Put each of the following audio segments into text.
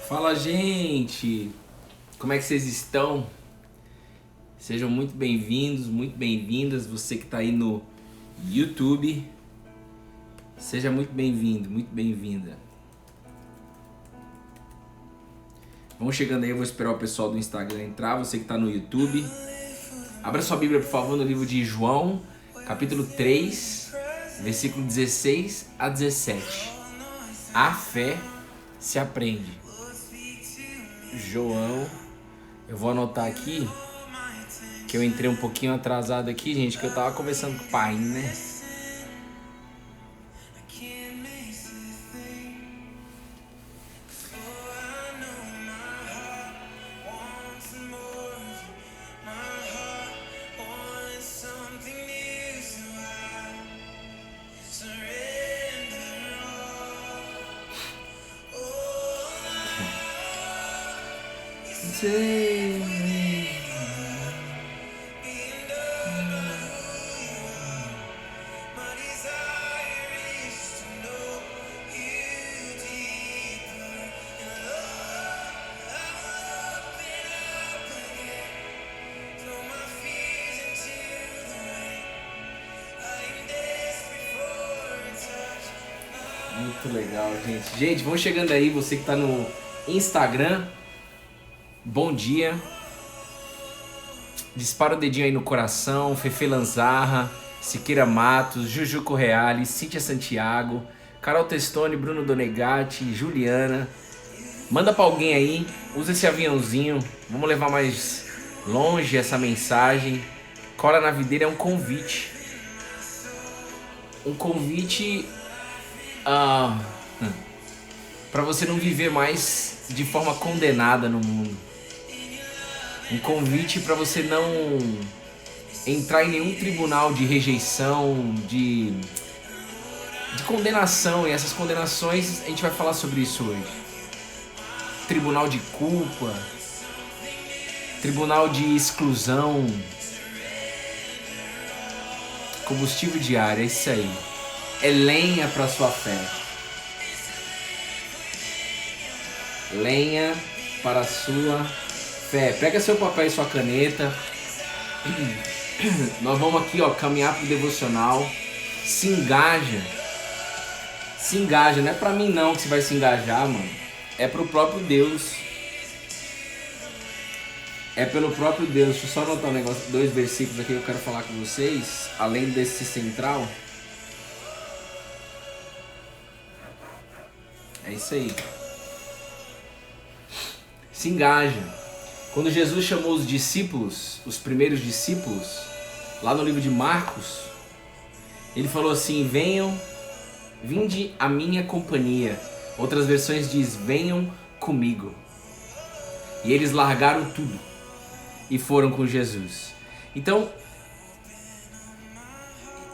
Fala, gente! Como é que vocês estão? Sejam muito bem-vindos, muito bem-vindas. Você que está aí no YouTube, seja muito bem-vindo, muito bem-vinda. Vamos chegando aí, eu vou esperar o pessoal do Instagram entrar. Você que está no YouTube, abra sua Bíblia, por favor, no livro de João, capítulo 3, versículo 16 a 17. A fé se aprende. João, eu vou anotar aqui, que eu entrei um pouquinho atrasado aqui, gente, que eu tava conversando com o pai, né? Muito legal, gente. Gente, vão chegando aí, você que tá no Instagram, bom dia. Dispara o dedinho aí no coração. Fefe Lanzarra, Siqueira Matos, Juju Correale, Cíntia Santiago, Carol Testoni, Bruno Donegatti, Juliana. Manda pra alguém aí, usa esse aviãozinho. Vamos levar mais longe essa mensagem. Cola na videira é um convite. Um convite para você não viver mais de forma condenada no mundo. Um convite para você não entrar em nenhum tribunal de rejeição, de condenação. E essas condenações, a gente vai falar sobre isso hoje. Tribunal de culpa, tribunal de exclusão, combustível diário, é isso aí. É lenha para sua fé. Lenha para a sua fé. Pega seu papel e sua caneta. Nós vamos aqui, ó, caminhar pro devocional. Se engaja. Se engaja. Não é pra mim não que você vai se engajar, mano. É pro próprio Deus. É pelo próprio Deus. Deixa eu só anotar um negócio, 2 versículos aqui que eu quero falar com vocês. Além desse central. É isso aí. Se engaja. Quando Jesus chamou os discípulos, os primeiros discípulos, lá no livro de Marcos, ele falou assim: vinde à minha companhia. Outras versões diz: venham comigo. E eles largaram tudo e foram com Jesus. Então,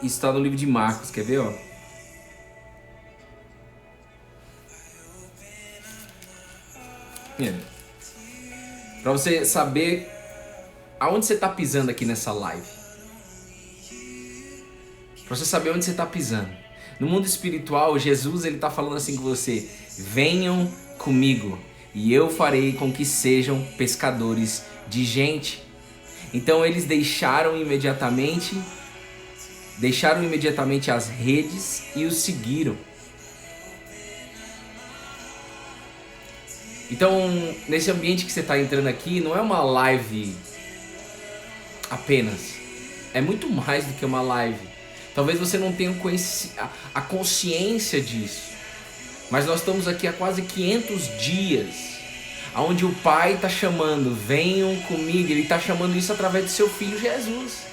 isso está no livro de Marcos, quer ver, ó? Para você saber aonde você está pisando aqui nessa live. Para você saber onde você está pisando. No mundo espiritual, Jesus ele está falando assim com você: venham comigo e eu farei com que sejam pescadores de gente. Então eles deixaram imediatamente as redes e os seguiram. Então, nesse ambiente que você está entrando aqui, não é uma live apenas. É muito mais do que uma live. Talvez você não tenha a consciência disso. Mas nós estamos aqui há quase 500 dias, onde o Pai está chamando: venham comigo. Ele está chamando isso através do seu Filho Jesus.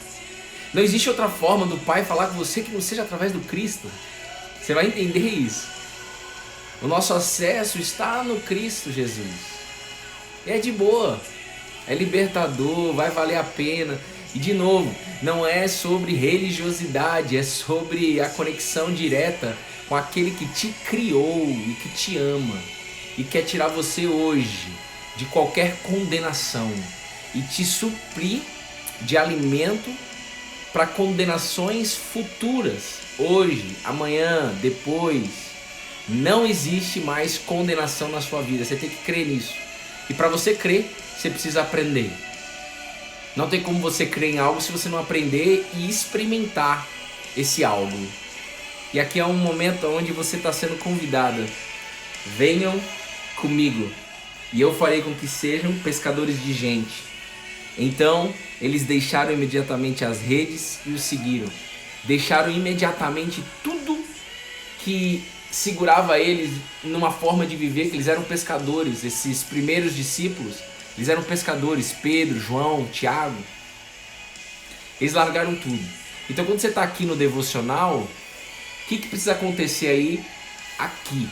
Não existe outra forma do Pai falar com você que não seja através do Cristo. Você vai entender isso. O nosso acesso está no Cristo Jesus. E é de boa. É libertador, vai valer a pena. E de novo, não é sobre religiosidade, é sobre a conexão direta com aquele que te criou e que te ama. E quer tirar você hoje de qualquer condenação. E te suprir de alimento para condenações futuras. Hoje, amanhã, depois. Não existe mais condenação na sua vida. Você tem que crer nisso. E para você crer, você precisa aprender. Não tem como você crer em algo se você não aprender e experimentar esse algo. E aqui é um momento onde você está sendo convidada. Venham comigo e eu farei com que sejam pescadores de gente. Então eles deixaram imediatamente as redes e o seguiram. Deixaram imediatamente tudo que segurava eles numa forma de viver, que eles eram pescadores. Esses primeiros discípulos, eles eram pescadores, Pedro, João, Tiago. Eles largaram tudo. Então quando você está aqui no devocional, o que precisa acontecer aí, aqui?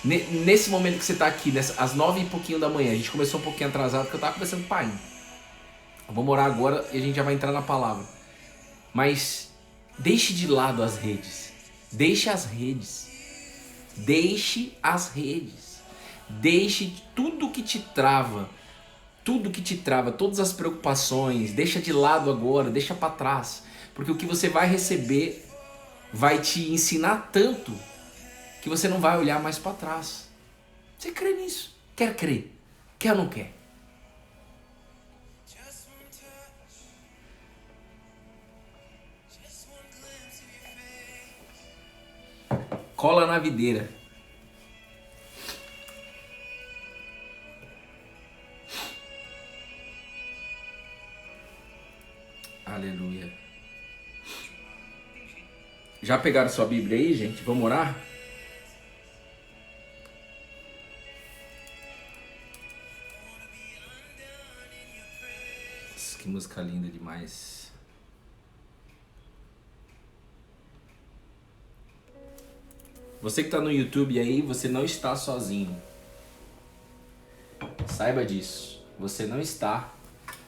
Nesse momento que você está aqui, às 9 e pouquinho da manhã, a gente começou um pouquinho atrasado, porque eu estava conversando com o pai. Eu vou orar agora e a gente já vai entrar na palavra. Mas deixe de lado as redes. Deixe as redes. Deixe as redes. Deixe tudo que te trava. Tudo que te trava, todas as preocupações, deixa de lado agora, deixa para trás. Porque o que você vai receber vai te ensinar tanto que você não vai olhar mais para trás. Você crê nisso? Quer crer? Quer ou não quer? Cola na videira. Aleluia. Já pegaram sua Bíblia aí, gente? Vamos orar? Nossa, que música linda demais. Você que está no YouTube aí, você não está sozinho. Saiba disso. Você não está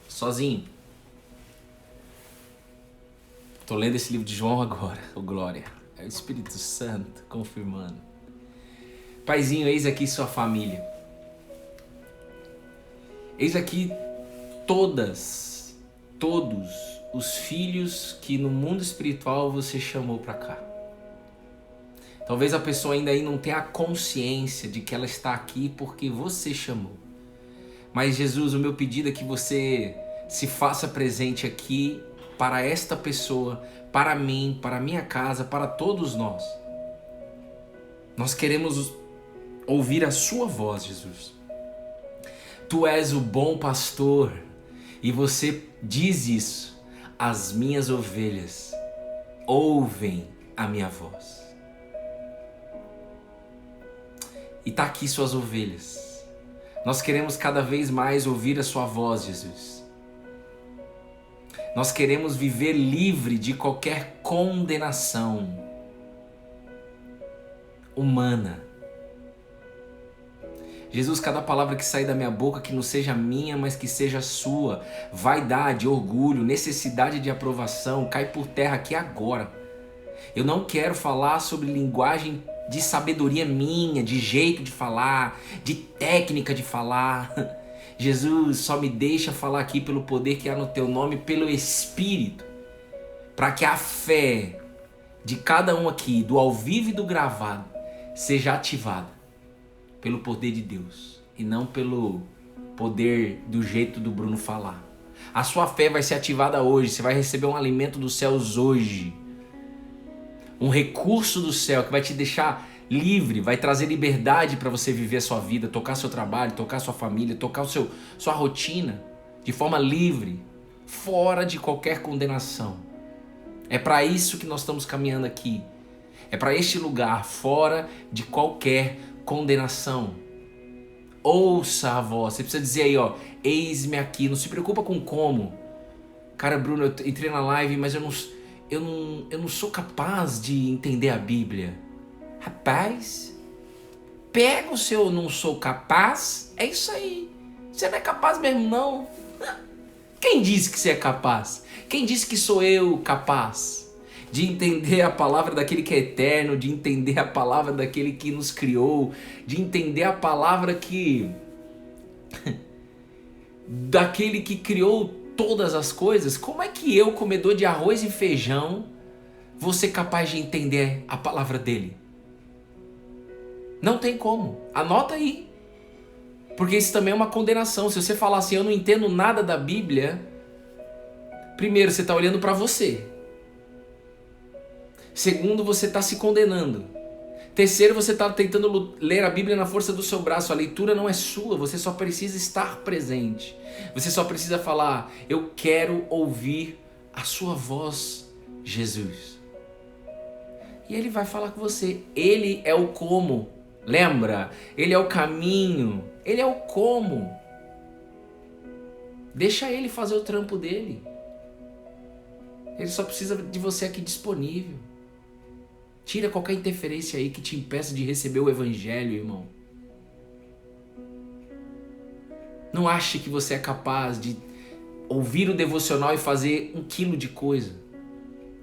sozinho. Tô lendo esse livro de João agora, o Glória. É o Espírito Santo confirmando. Paizinho, eis aqui sua família. Eis aqui todos os filhos que no mundo espiritual você chamou para cá. Talvez a pessoa ainda aí não tenha a consciência de que ela está aqui porque você chamou. Mas Jesus, o meu pedido é que você se faça presente aqui para esta pessoa, para mim, para a minha casa, para todos nós. Nós queremos ouvir a sua voz, Jesus. Tu és o bom pastor e você diz isso. As minhas ovelhas ouvem a minha voz. E está aqui suas ovelhas. Nós queremos cada vez mais ouvir a sua voz, Jesus. Nós queremos viver livre de qualquer condenação humana. Jesus, cada palavra que sair da minha boca que não seja minha, mas que seja sua. Vaidade, orgulho, necessidade de aprovação, cai por terra aqui agora. Eu não quero falar sobre linguagem de sabedoria minha, de jeito de falar, de técnica de falar. Jesus, só me deixa falar aqui pelo poder que há no teu nome, pelo Espírito, para que a fé de cada um aqui, do ao vivo e do gravado, seja ativada pelo poder de Deus e não pelo poder do jeito do Bruno falar. A sua fé vai ser ativada hoje, você vai receber um alimento dos céus hoje, um recurso do céu que vai te deixar livre, vai trazer liberdade para você viver a sua vida, tocar seu trabalho, tocar sua família, tocar sua rotina de forma livre, fora de qualquer condenação. É para isso que nós estamos caminhando aqui. É para este lugar, fora de qualquer condenação. Ouça a voz. Você precisa dizer aí, ó, eis-me aqui. Não se preocupa com como. Cara, Bruno, eu entrei na live, mas eu não sou capaz de entender a Bíblia. Rapaz, pega o seu não sou capaz, é isso aí. Você não é capaz mesmo não. Quem disse que você é capaz? Quem disse que sou eu capaz de entender a palavra daquele que é eterno, de entender a palavra daquele que nos criou, de entender a palavra que daquele que criou todas as coisas? Como é que eu, comedor de arroz e feijão, vou ser capaz de entender a palavra dele? Não tem como. Anota aí. Porque isso também é uma condenação. Se você falar assim, eu não entendo nada da Bíblia, primeiro, você está olhando para você. Segundo, você está se condenando. Terceiro, você está tentando ler a Bíblia na força do seu braço. A leitura não é sua, você só precisa estar presente. Você só precisa falar, eu quero ouvir a sua voz, Jesus. E ele vai falar com você. Ele é o como. Lembra? Ele é o caminho. Ele é o como. Deixa ele fazer o trampo dele. Ele só precisa de você aqui disponível. Tira qualquer interferência aí que te impeça de receber o evangelho, irmão. Não ache que você é capaz de ouvir o devocional e fazer 1 quilo de coisa.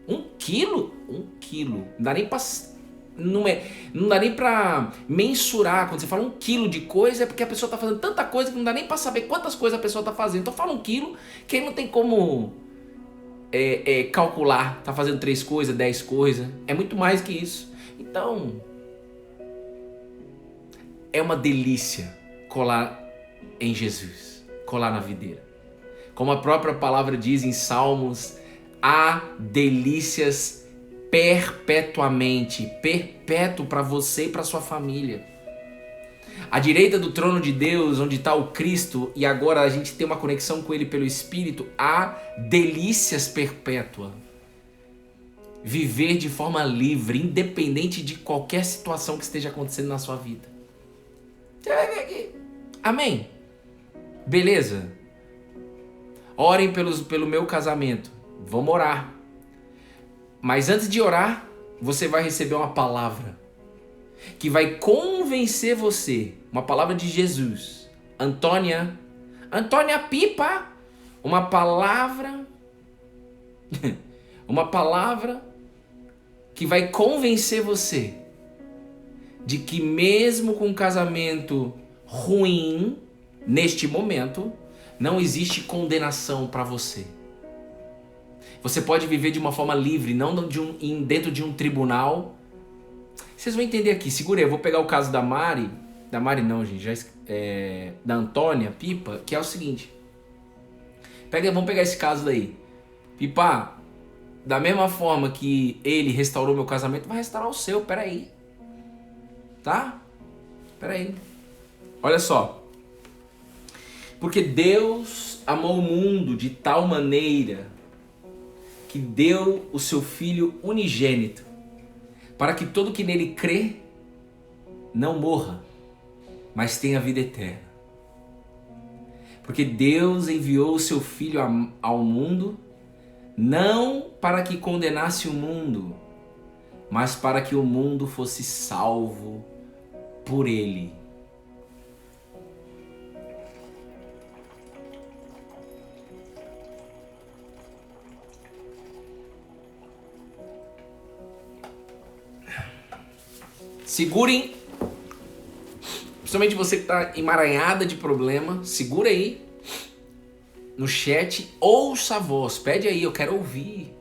1 quilo? 1 quilo. Não dá nem pra... Não dá nem pra mensurar. Quando você fala 1 quilo de coisa, é porque a pessoa tá fazendo tanta coisa que não dá nem pra saber quantas coisas a pessoa tá fazendo. Então fala 1 quilo, que aí não tem como calcular. Tá fazendo 3 coisas, 10 coisas. É muito mais que isso. Então, é uma delícia colar em Jesus. Colar na videira. Como a própria palavra diz em Salmos, há delícias perpetuamente, perpétuo para você e para sua família. À direita do trono de Deus, onde está o Cristo, e agora a gente tem uma conexão com Ele pelo Espírito, há delícias perpétuas. Viver de forma livre, independente de qualquer situação que esteja acontecendo na sua vida. Você vai ver aqui. Amém? Beleza? Orem pelo meu casamento. Vamos orar. Mas antes de orar, você vai receber uma palavra que vai convencer você. Uma palavra de Jesus. Antônia Pipa. Uma palavra que vai convencer você de que mesmo com um casamento ruim, neste momento, não existe condenação para você. Você pode viver de uma forma livre, não dentro de um tribunal. Vocês vão entender aqui. Segura aí, eu vou pegar o caso da Mari. Da Mari não, gente. Da Antônia Pipa, que é o seguinte. Vamos pegar esse caso daí. Pipa, da mesma forma que ele restaurou meu casamento, vai restaurar o seu. Peraí. Tá? Peraí. Olha só. Porque Deus amou o mundo de tal maneira que deu o seu Filho unigênito, para que todo que nele crê não morra, mas tenha vida eterna. Porque Deus enviou o seu Filho ao mundo, não para que condenasse o mundo, mas para que o mundo fosse salvo por ele. Segurem, principalmente você que está emaranhada de problema, segura aí no chat, ouça a voz, pede aí, eu quero ouvir.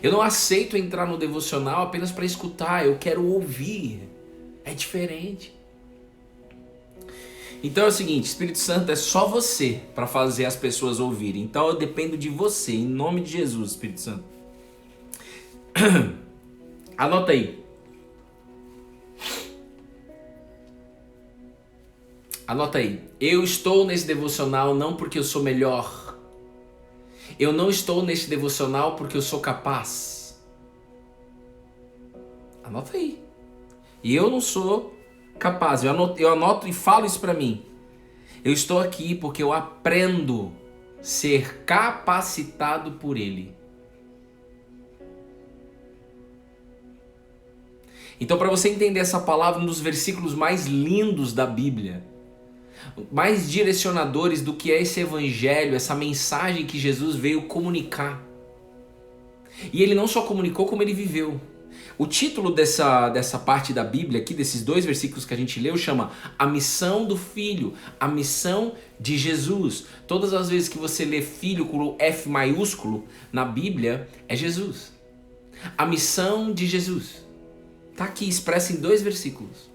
Eu não aceito entrar no devocional apenas para escutar, eu quero ouvir, é diferente. Então é o seguinte, Espírito Santo é só você para fazer as pessoas ouvirem, então eu dependo de você, em nome de Jesus, Espírito Santo. Anota aí. Anota aí. Eu estou nesse devocional não porque eu sou melhor. Eu não estou nesse devocional porque eu sou capaz. Anota aí. E eu não sou capaz. Eu anoto e falo isso para mim. Eu estou aqui porque eu aprendo a ser capacitado por Ele. Então, para você entender essa palavra, um dos versículos mais lindos da Bíblia, mais direcionadores do que é esse evangelho, essa mensagem que Jesus veio comunicar. E ele não só comunicou, como ele viveu. O título dessa parte da Bíblia aqui, desses 2 versículos que a gente leu, chama A Missão do Filho, a missão de Jesus. Todas as vezes que você lê filho com F maiúsculo na Bíblia, é Jesus. A missão de Jesus. Está aqui expressa em 2 versículos.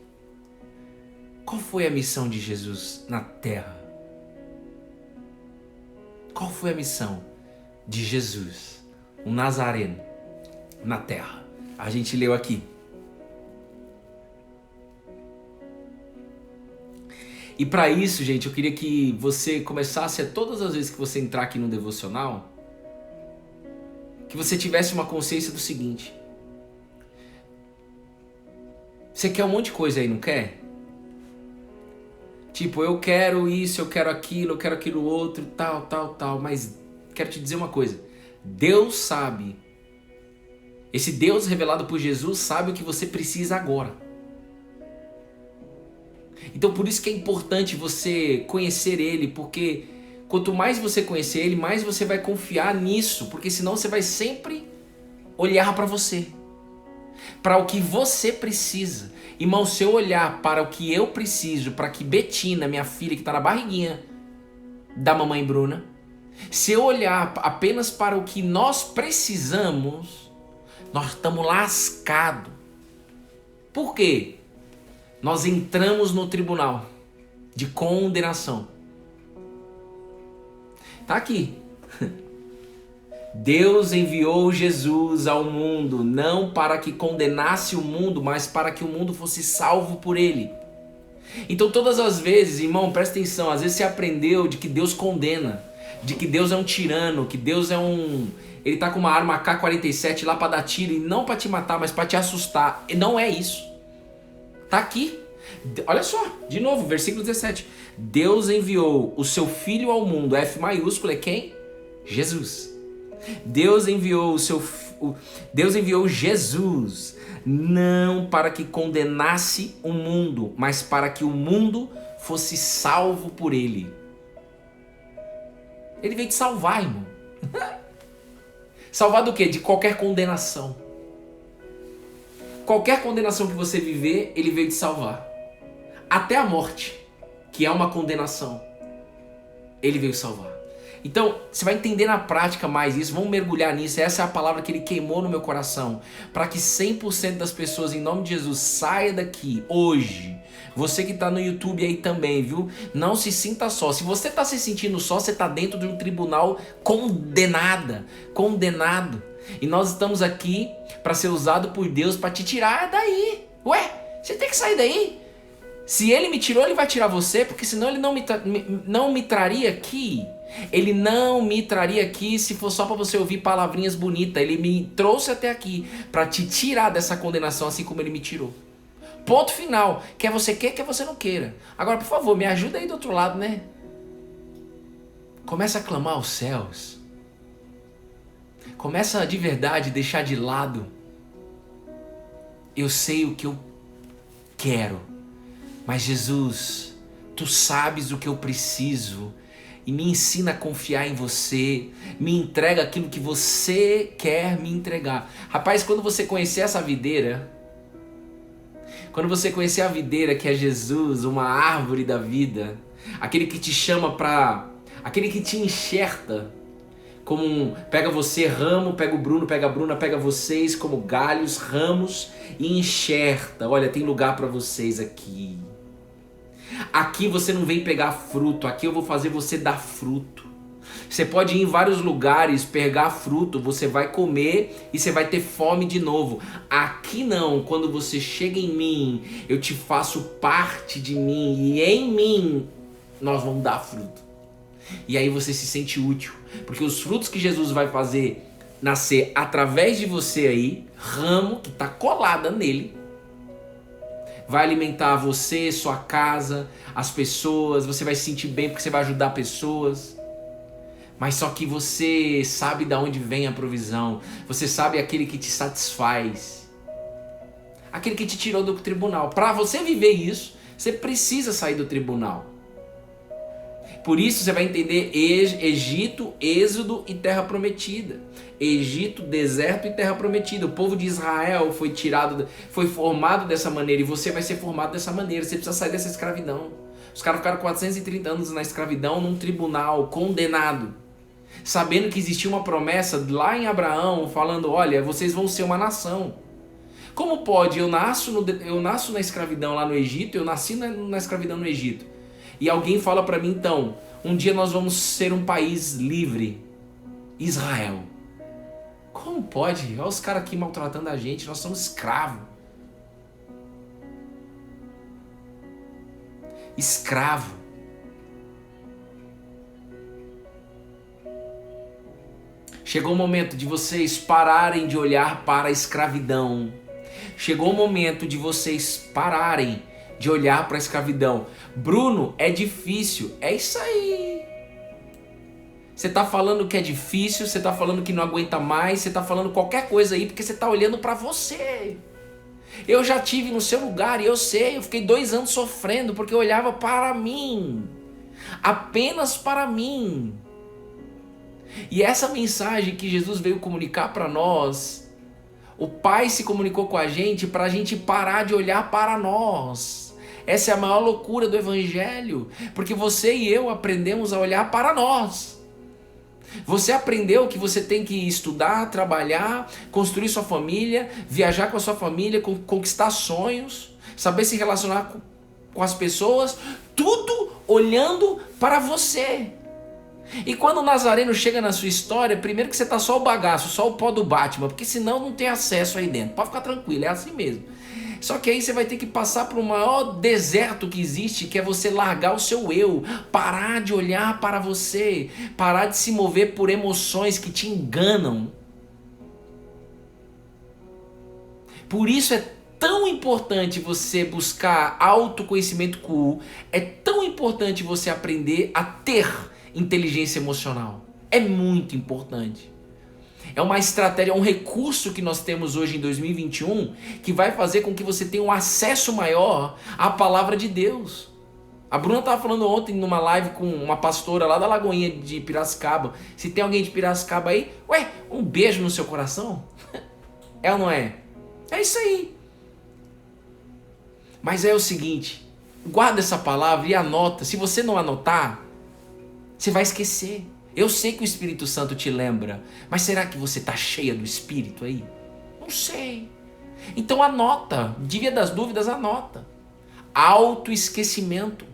Qual foi a missão de Jesus na terra? Qual foi a missão de Jesus, um nazareno, na terra? A gente leu aqui. E para isso, gente, eu queria que você começasse a todas as vezes que você entrar aqui no devocional, que você tivesse uma consciência do seguinte: você quer um monte de coisa aí, não quer? Tipo, eu quero isso, eu quero aquilo outro, tal, mas quero te dizer uma coisa: Deus sabe, esse Deus revelado por Jesus sabe o que você precisa agora. Então por isso que é importante você conhecer Ele, porque quanto mais você conhecer Ele, mais você vai confiar nisso, porque senão você vai sempre olhar para você, para o que você precisa. Irmão, se eu olhar para o que eu preciso, para que Betina, minha filha que está na barriguinha da mamãe Bruna, se eu olhar apenas para o que nós precisamos, nós estamos lascados. Por quê? Nós entramos no tribunal de condenação. Tá aqui. Deus enviou Jesus ao mundo, não para que condenasse o mundo, mas para que o mundo fosse salvo por ele. Então todas as vezes, irmão, presta atenção, às vezes você aprendeu de que Deus condena, de que Deus é um tirano, que Deus é um... Ele tá com uma arma AK-47 lá para dar tiro, e não para te matar, mas para te assustar. E não é isso. Tá aqui. Olha só, de novo, versículo 17. Deus enviou o seu Filho ao mundo. F maiúsculo é quem? Jesus. Deus enviou Jesus não para que condenasse o mundo, mas para que o mundo fosse salvo por ele. Ele veio te salvar, irmão. Salvar do quê? De qualquer condenação. Qualquer condenação que você viver, ele veio te salvar. Até a morte, que é uma condenação, ele veio salvar. Então, você vai entender na prática mais isso, vamos mergulhar nisso. Essa é a palavra que ele queimou no meu coração, para que 100% das pessoas, em nome de Jesus, saia daqui hoje. Você que está no YouTube aí também, viu? Não se sinta só. Se você está se sentindo só, você está dentro de um tribunal condenado. E nós estamos aqui para ser usado por Deus para te tirar daí. Ué, você tem que sair daí. Se ele me tirou, ele vai tirar você, porque senão ele não me traria aqui. Ele não me traria aqui se for só para você ouvir palavrinhas bonitas. Ele me trouxe até aqui para te tirar dessa condenação, assim como ele me tirou. Ponto final. Quer você quer você não queira. Agora, por favor, me ajuda aí do outro lado, né? Começa a clamar aos céus. Começa de verdade a deixar de lado. Eu sei o que eu quero. Mas Jesus, tu sabes o que eu preciso. E me ensina a confiar em você. Me entrega aquilo que você quer me entregar. Rapaz, quando você conhecer essa videira, quando você conhecer a videira que é Jesus, uma árvore da vida, aquele que te chama para... aquele que te enxerta como pega você, ramo, pega o Bruno, pega a Bruna, pega vocês como galhos, ramos e enxerta. Olha, tem lugar para vocês aqui. Aqui você não vem pegar fruto, aqui eu vou fazer você dar fruto. Você pode ir em vários lugares, pegar fruto, você vai comer e você vai ter fome de novo. Aqui não, quando você chega em mim, eu te faço parte de mim e em mim nós vamos dar fruto. E aí você se sente útil, porque os frutos que Jesus vai fazer nascer através de você aí, ramo que está colada nele, vai alimentar você, sua casa, as pessoas, você vai se sentir bem porque você vai ajudar pessoas. Mas só que você sabe de onde vem a provisão, você sabe aquele que te satisfaz, aquele que te tirou do tribunal. Para você viver isso, você precisa sair do tribunal. Por isso você vai entender Egito, Êxodo e Terra Prometida. Egito, deserto e Terra Prometida. O povo de Israel foi formado dessa maneira e você vai ser formado dessa maneira. Você precisa sair dessa escravidão. Os caras ficaram 430 anos na escravidão, num tribunal, condenado. Sabendo que existia uma promessa lá em Abraão, falando, olha, vocês vão ser uma nação. Como pode? Eu nasço na escravidão lá no Egito, eu nasci na escravidão no Egito. E alguém fala para mim, então, um dia nós vamos ser um país livre, Israel. Como pode? Olha os caras aqui maltratando a gente, nós somos escravos. Escravo. Chegou o momento de vocês pararem de olhar para a escravidão. Chegou o momento de vocês pararem de olhar para a escravidão. Bruno, é difícil. É isso aí. Você está falando que é difícil, você está falando que não aguenta mais, você está falando qualquer coisa aí porque você está olhando para você. Eu já tive no seu lugar e eu sei, eu fiquei 2 anos sofrendo porque eu olhava para mim. Apenas para mim. E essa mensagem que Jesus veio comunicar para nós, o Pai se comunicou com a gente para a gente parar de olhar para nós. Essa é a maior loucura do Evangelho, porque você e eu aprendemos a olhar para nós. Você aprendeu que você tem que estudar, trabalhar, construir sua família, viajar com a sua família, conquistar sonhos, saber se relacionar com as pessoas, tudo olhando para você. E quando o Nazareno chega na sua história, primeiro que você tá só o bagaço, só o pó do Batman, porque senão não tem acesso aí dentro. Pode ficar tranquilo, é assim mesmo. Só que aí você vai ter que passar por um maior deserto que existe, que é você largar o seu eu, parar de olhar para você, parar de se mover por emoções que te enganam. Por isso é tão importante você buscar autoconhecimento cool, é tão importante você aprender a ter inteligência emocional. É muito importante. É uma estratégia, é um recurso que nós temos hoje em 2021 que vai fazer com que você tenha um acesso maior à palavra de Deus. A Bruna estava falando ontem numa live com uma pastora lá da Lagoinha de Piracicaba. Se tem alguém de Piracicaba aí, um beijo no seu coração? É ou não é? É isso aí. Mas é o seguinte, guarda essa palavra e anota. Se você não anotar, você vai esquecer. Eu sei que o Espírito Santo te lembra, mas será que você está cheia do Espírito aí? Não sei. Então anota, dia das dúvidas, anota. Autoesquecimento.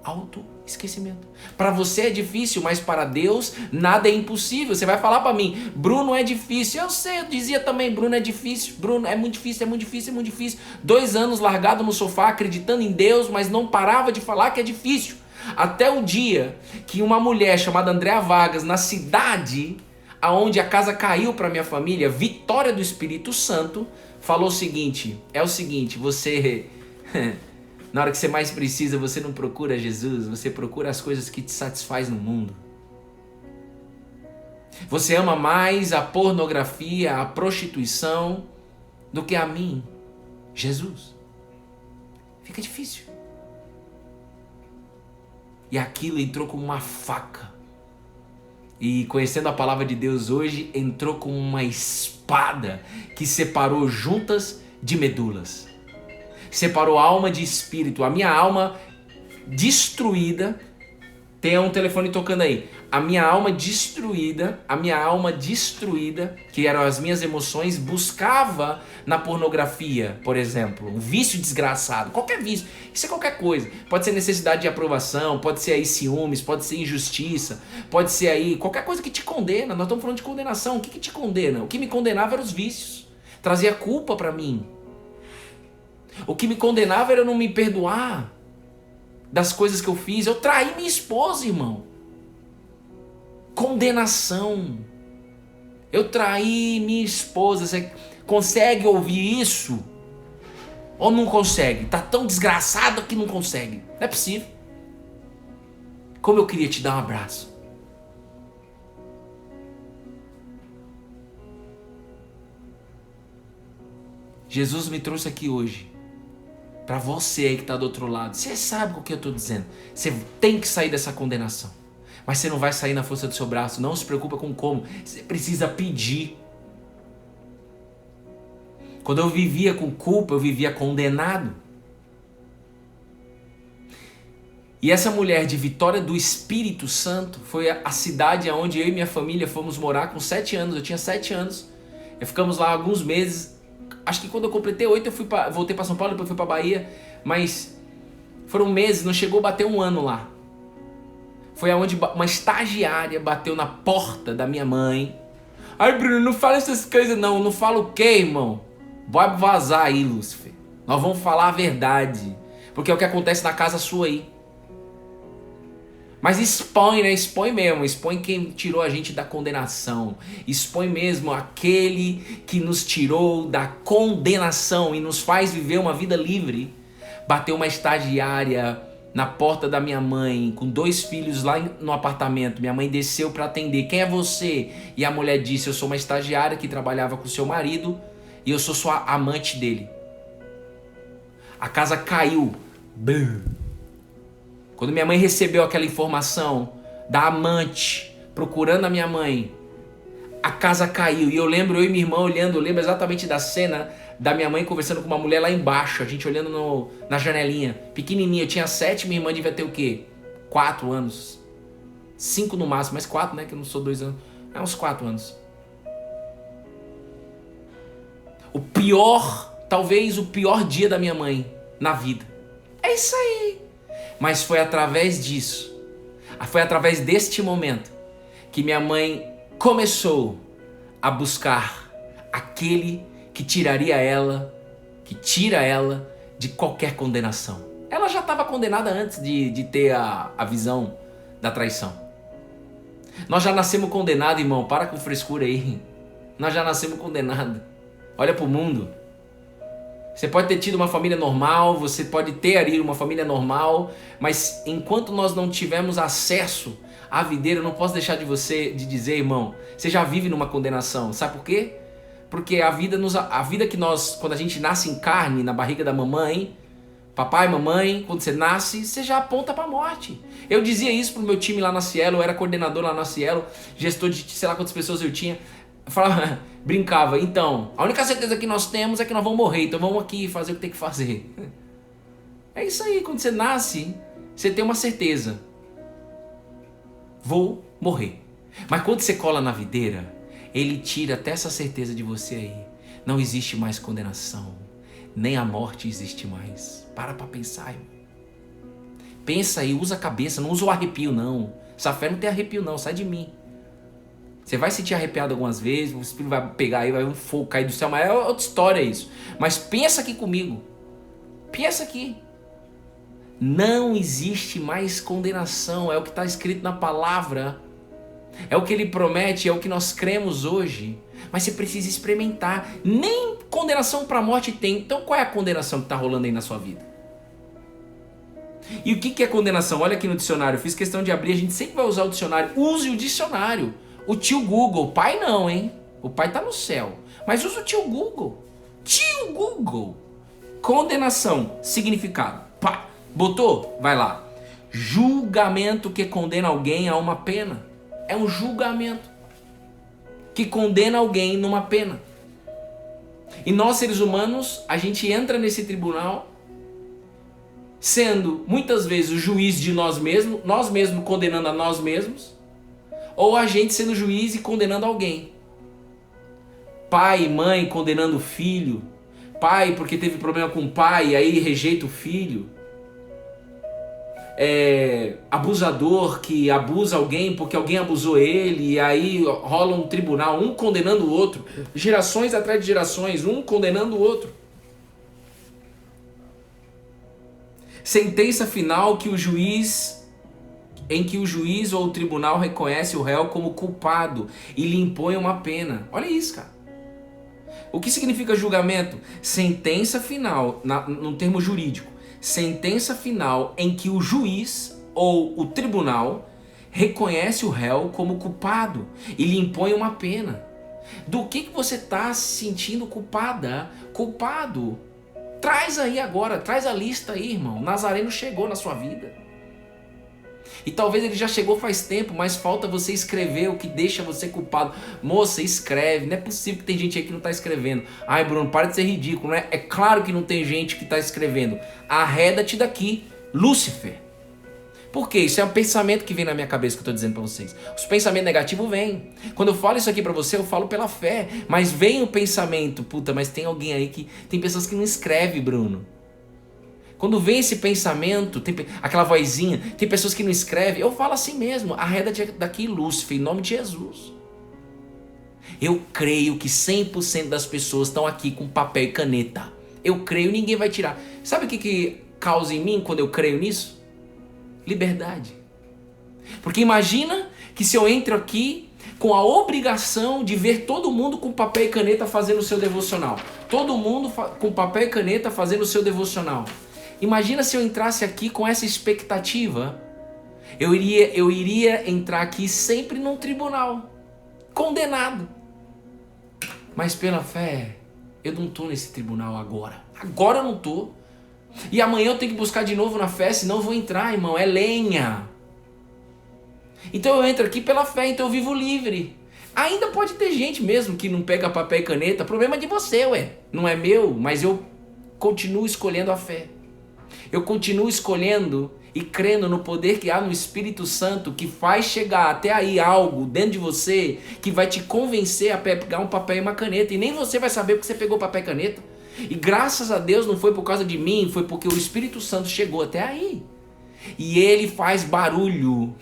Autoesquecimento. Para você é difícil, mas para Deus nada é impossível. Você vai falar para mim, Bruno é difícil. Eu sei, eu dizia também, Bruno é difícil. Bruno é muito difícil, é muito difícil, é muito difícil. 2 anos largado no sofá, acreditando em Deus, mas não parava de falar que é difícil. Até o dia que uma mulher chamada Andréa Vargas, na cidade aonde a casa caiu para minha família, Vitória do Espírito Santo, falou o seguinte, você, na hora que você mais precisa, você não procura Jesus, você procura as coisas que te satisfazem no mundo. Você ama mais a pornografia, a prostituição, do que a mim, Jesus. Fica difícil. E aquilo entrou como uma faca. E conhecendo a palavra de Deus hoje, entrou como uma espada que separou juntas de medulas. Separou alma de espírito. A minha alma destruída, tem um telefone tocando aí. A minha alma destruída, que eram as minhas emoções, buscava na pornografia, por exemplo, um vício desgraçado, qualquer vício, isso é qualquer coisa, pode ser necessidade de aprovação, pode ser aí ciúmes, pode ser injustiça, pode ser aí qualquer coisa que te condena. Nós estamos falando de condenação. O que te condena? O que me condenava eram os vícios, trazia culpa para mim. O que me condenava era eu não me perdoar das coisas que eu fiz. Eu traí minha esposa, irmão. Condenação. Eu traí minha esposa. Você consegue ouvir isso? Ou não consegue? Tá tão desgraçado que não consegue. Não é possível. Como eu queria te dar um abraço. Jesus me trouxe aqui hoje para você aí que está do outro lado. Você sabe o que eu estou dizendo. Você tem que sair dessa condenação. Mas você não vai sair na força do seu braço. Não se preocupa com como. Você precisa pedir. Quando eu vivia com culpa, eu vivia condenado. E essa mulher de Vitória do Espírito Santo foi a cidade onde eu e minha família fomos morar com 7 anos. Eu tinha 7 anos. Ficamos lá alguns meses. Acho que quando eu completei 8 voltei para São Paulo, depois fui para Bahia. Mas foram meses, não chegou a bater um ano lá. Foi aonde uma estagiária bateu na porta da minha mãe. Ai, Bruno, não fala essas coisas não. Não fala o quê, irmão? Vai vazar aí, Lúcifer. Nós vamos falar a verdade. Porque é o que acontece na casa sua aí. Mas expõe, né? Expõe mesmo. Expõe quem tirou a gente da condenação. Expõe mesmo aquele que nos tirou da condenação e nos faz viver uma vida livre. Bateu uma estagiária na porta da minha mãe, com 2 filhos lá no apartamento. Minha mãe desceu para atender. Quem é você? E a mulher disse, eu sou uma estagiária que trabalhava com seu marido e eu sou sua amante dele. A casa caiu. Bum. Quando minha mãe recebeu aquela informação da amante procurando a minha mãe, a casa caiu. E eu lembro, eu e minha irmã olhando, eu lembro exatamente da cena da minha mãe conversando com uma mulher lá embaixo, a gente olhando na janelinha, pequenininha. Eu tinha 7, minha irmã devia ter o quê? 4 anos. 5 no máximo, mas 4, né? Que eu não sou 2 anos. É uns 4 anos. O pior, talvez o pior dia da minha mãe na vida. É isso aí. Mas foi através disso, foi através deste momento que minha mãe começou a buscar aquele que tiraria ela, que tira ela de qualquer condenação. Ela já estava condenada antes de ter a visão da traição. Nós já nascemos condenados, irmão. Para com frescura aí. Nós já nascemos condenados. Olha pro mundo. Você pode ter tido uma família normal, você pode ter ali uma família normal, mas enquanto nós não tivermos acesso à videira, eu não posso deixar de dizer, irmão, você já vive numa condenação. Sabe por quê? Porque a vida que nós, quando a gente nasce em carne, na barriga da mamãe, papai, mamãe, quando você nasce, você já aponta para a morte. Eu dizia isso pro meu time lá na Cielo, eu era coordenador lá na Cielo, gestor de sei lá quantas pessoas eu tinha. Eu falava, brincava, então, a única certeza que nós temos é que nós vamos morrer, então vamos aqui fazer o que tem que fazer. É isso aí, quando você nasce, você tem uma certeza. Vou morrer. Mas quando você cola na videira, ele tira até essa certeza de você aí. Não existe mais condenação, nem a morte existe mais. Para pensar, irmão. Pensa aí, usa a cabeça, não usa o arrepio não. Essa fé não tem arrepio não, sai de mim. Você vai sentir arrepiado algumas vezes, o Espírito vai pegar aí, vai um fogo cair do céu, mas é outra história isso. Mas pensa aqui comigo. Pensa aqui. Não existe mais condenação, é o que está escrito na palavra. É o que ele promete, é o que nós cremos hoje. Mas você precisa experimentar. Nem condenação para a morte tem. Então qual é a condenação que está rolando aí na sua vida? E o que é condenação? Olha aqui no dicionário, eu fiz questão de abrir, a gente sempre vai usar o dicionário. Use o dicionário. O tio Google, o pai não, hein? O pai tá no céu. Mas usa o tio Google. Tio Google. Condenação, significado. Pá, botou? Vai lá. Julgamento que condena alguém a uma pena. É um julgamento que condena alguém numa pena. E nós, seres humanos, a gente entra nesse tribunal sendo, muitas vezes, o juiz de nós mesmos condenando a nós mesmos, ou a gente sendo juiz e condenando alguém. Pai e mãe condenando o filho. Pai porque teve problema com o pai e aí rejeita o filho. Abusador que abusa alguém porque alguém abusou ele e aí rola um tribunal, um condenando o outro. Gerações atrás de gerações, um condenando o outro. Sentença final em que o juiz ou o tribunal reconhece o réu como culpado e lhe impõe uma pena. Olha isso, cara. O que significa julgamento? Sentença final, no termo jurídico. Sentença final em que o juiz ou o tribunal reconhece o réu como culpado e lhe impõe uma pena. Do que você está se sentindo culpada? Culpado? Traz aí agora, traz a lista aí, irmão. Nazareno chegou na sua vida. E talvez ele já chegou faz tempo, mas falta você escrever o que deixa você culpado. Moça, escreve. Não é possível que tem gente aí que não está escrevendo. Ai, Bruno, para de ser ridículo, né? É claro que não tem gente que está escrevendo. Arreda-te daqui, Lúcifer. Por quê? Isso é um pensamento que vem na minha cabeça que eu estou dizendo para vocês. Os pensamentos negativos vêm. Quando eu falo isso aqui para você, eu falo pela fé. Mas vem o pensamento, puta, mas tem alguém aí que... Tem pessoas que não escrevem, Bruno. Quando vem esse pensamento, tem aquela vozinha, tem pessoas que não escrevem, eu falo assim mesmo, arreda daqui, Lúcifer, em nome de Jesus. Eu creio que 100% das pessoas estão aqui com papel e caneta. Eu creio, ninguém vai tirar. Sabe o que causa em mim quando eu creio nisso? Liberdade. Porque imagina que se eu entro aqui com a obrigação de ver todo mundo com papel e caneta fazendo o seu devocional. Todo mundo com papel e caneta fazendo o seu devocional. Imagina se eu entrasse aqui com essa expectativa. Eu iria entrar aqui sempre num tribunal, condenado. Mas pela fé, eu não estou nesse tribunal agora. Agora eu não estou. E amanhã eu tenho que buscar de novo na fé, senão eu vou entrar, irmão. É lenha. Então eu entro aqui pela fé, então eu vivo livre. Ainda pode ter gente mesmo que não pega papel e caneta. Problema é de você, ué. Não é meu, mas eu continuo escolhendo a fé. Eu continuo escolhendo e crendo no poder que há no Espírito Santo, que faz chegar até aí algo dentro de você que vai te convencer a pegar um papel e uma caneta. E nem você vai saber porque você pegou papel e caneta. E graças a Deus não foi por causa de mim, foi porque o Espírito Santo chegou até aí. E ele faz barulho.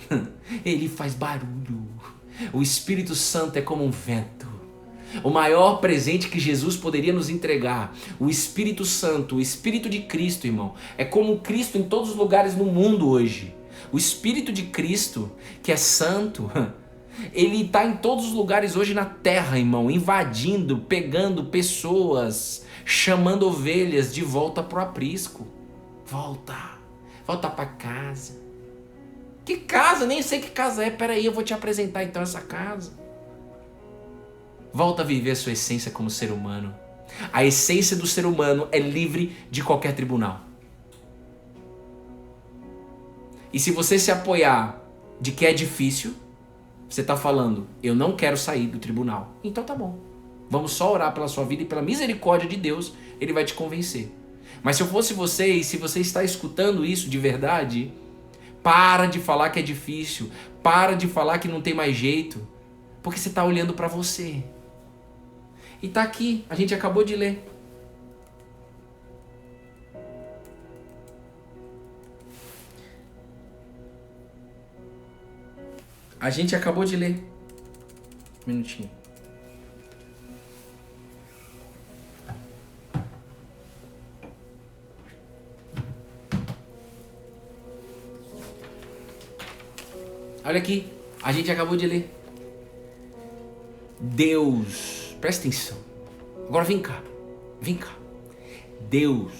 Ele faz barulho. O Espírito Santo é como um vento. O maior presente que Jesus poderia nos entregar, o Espírito Santo, o Espírito de Cristo, irmão, é como Cristo em todos os lugares no mundo hoje. O Espírito de Cristo, que é santo, ele está em todos os lugares hoje na terra, irmão, invadindo, pegando pessoas, chamando ovelhas de volta para o aprisco. Volta para casa. Que casa? Nem sei que casa é. Peraí, eu vou te apresentar então essa casa. Volta a viver a sua essência como ser humano. A essência do ser humano é livre de qualquer tribunal. E se você se apoiar de que é difícil, você está falando, eu não quero sair do tribunal. Então tá bom. Vamos só orar pela sua vida e pela misericórdia de Deus, Ele vai te convencer. Mas se eu fosse você, e se você está escutando isso de verdade, para de falar que é difícil. Para de falar que não tem mais jeito. Porque você está olhando para você. E tá aqui, a gente acabou de ler. A gente acabou de ler. Um minutinho. Olha aqui, a gente acabou de ler. Deus, presta atenção. Agora vem cá. Deus.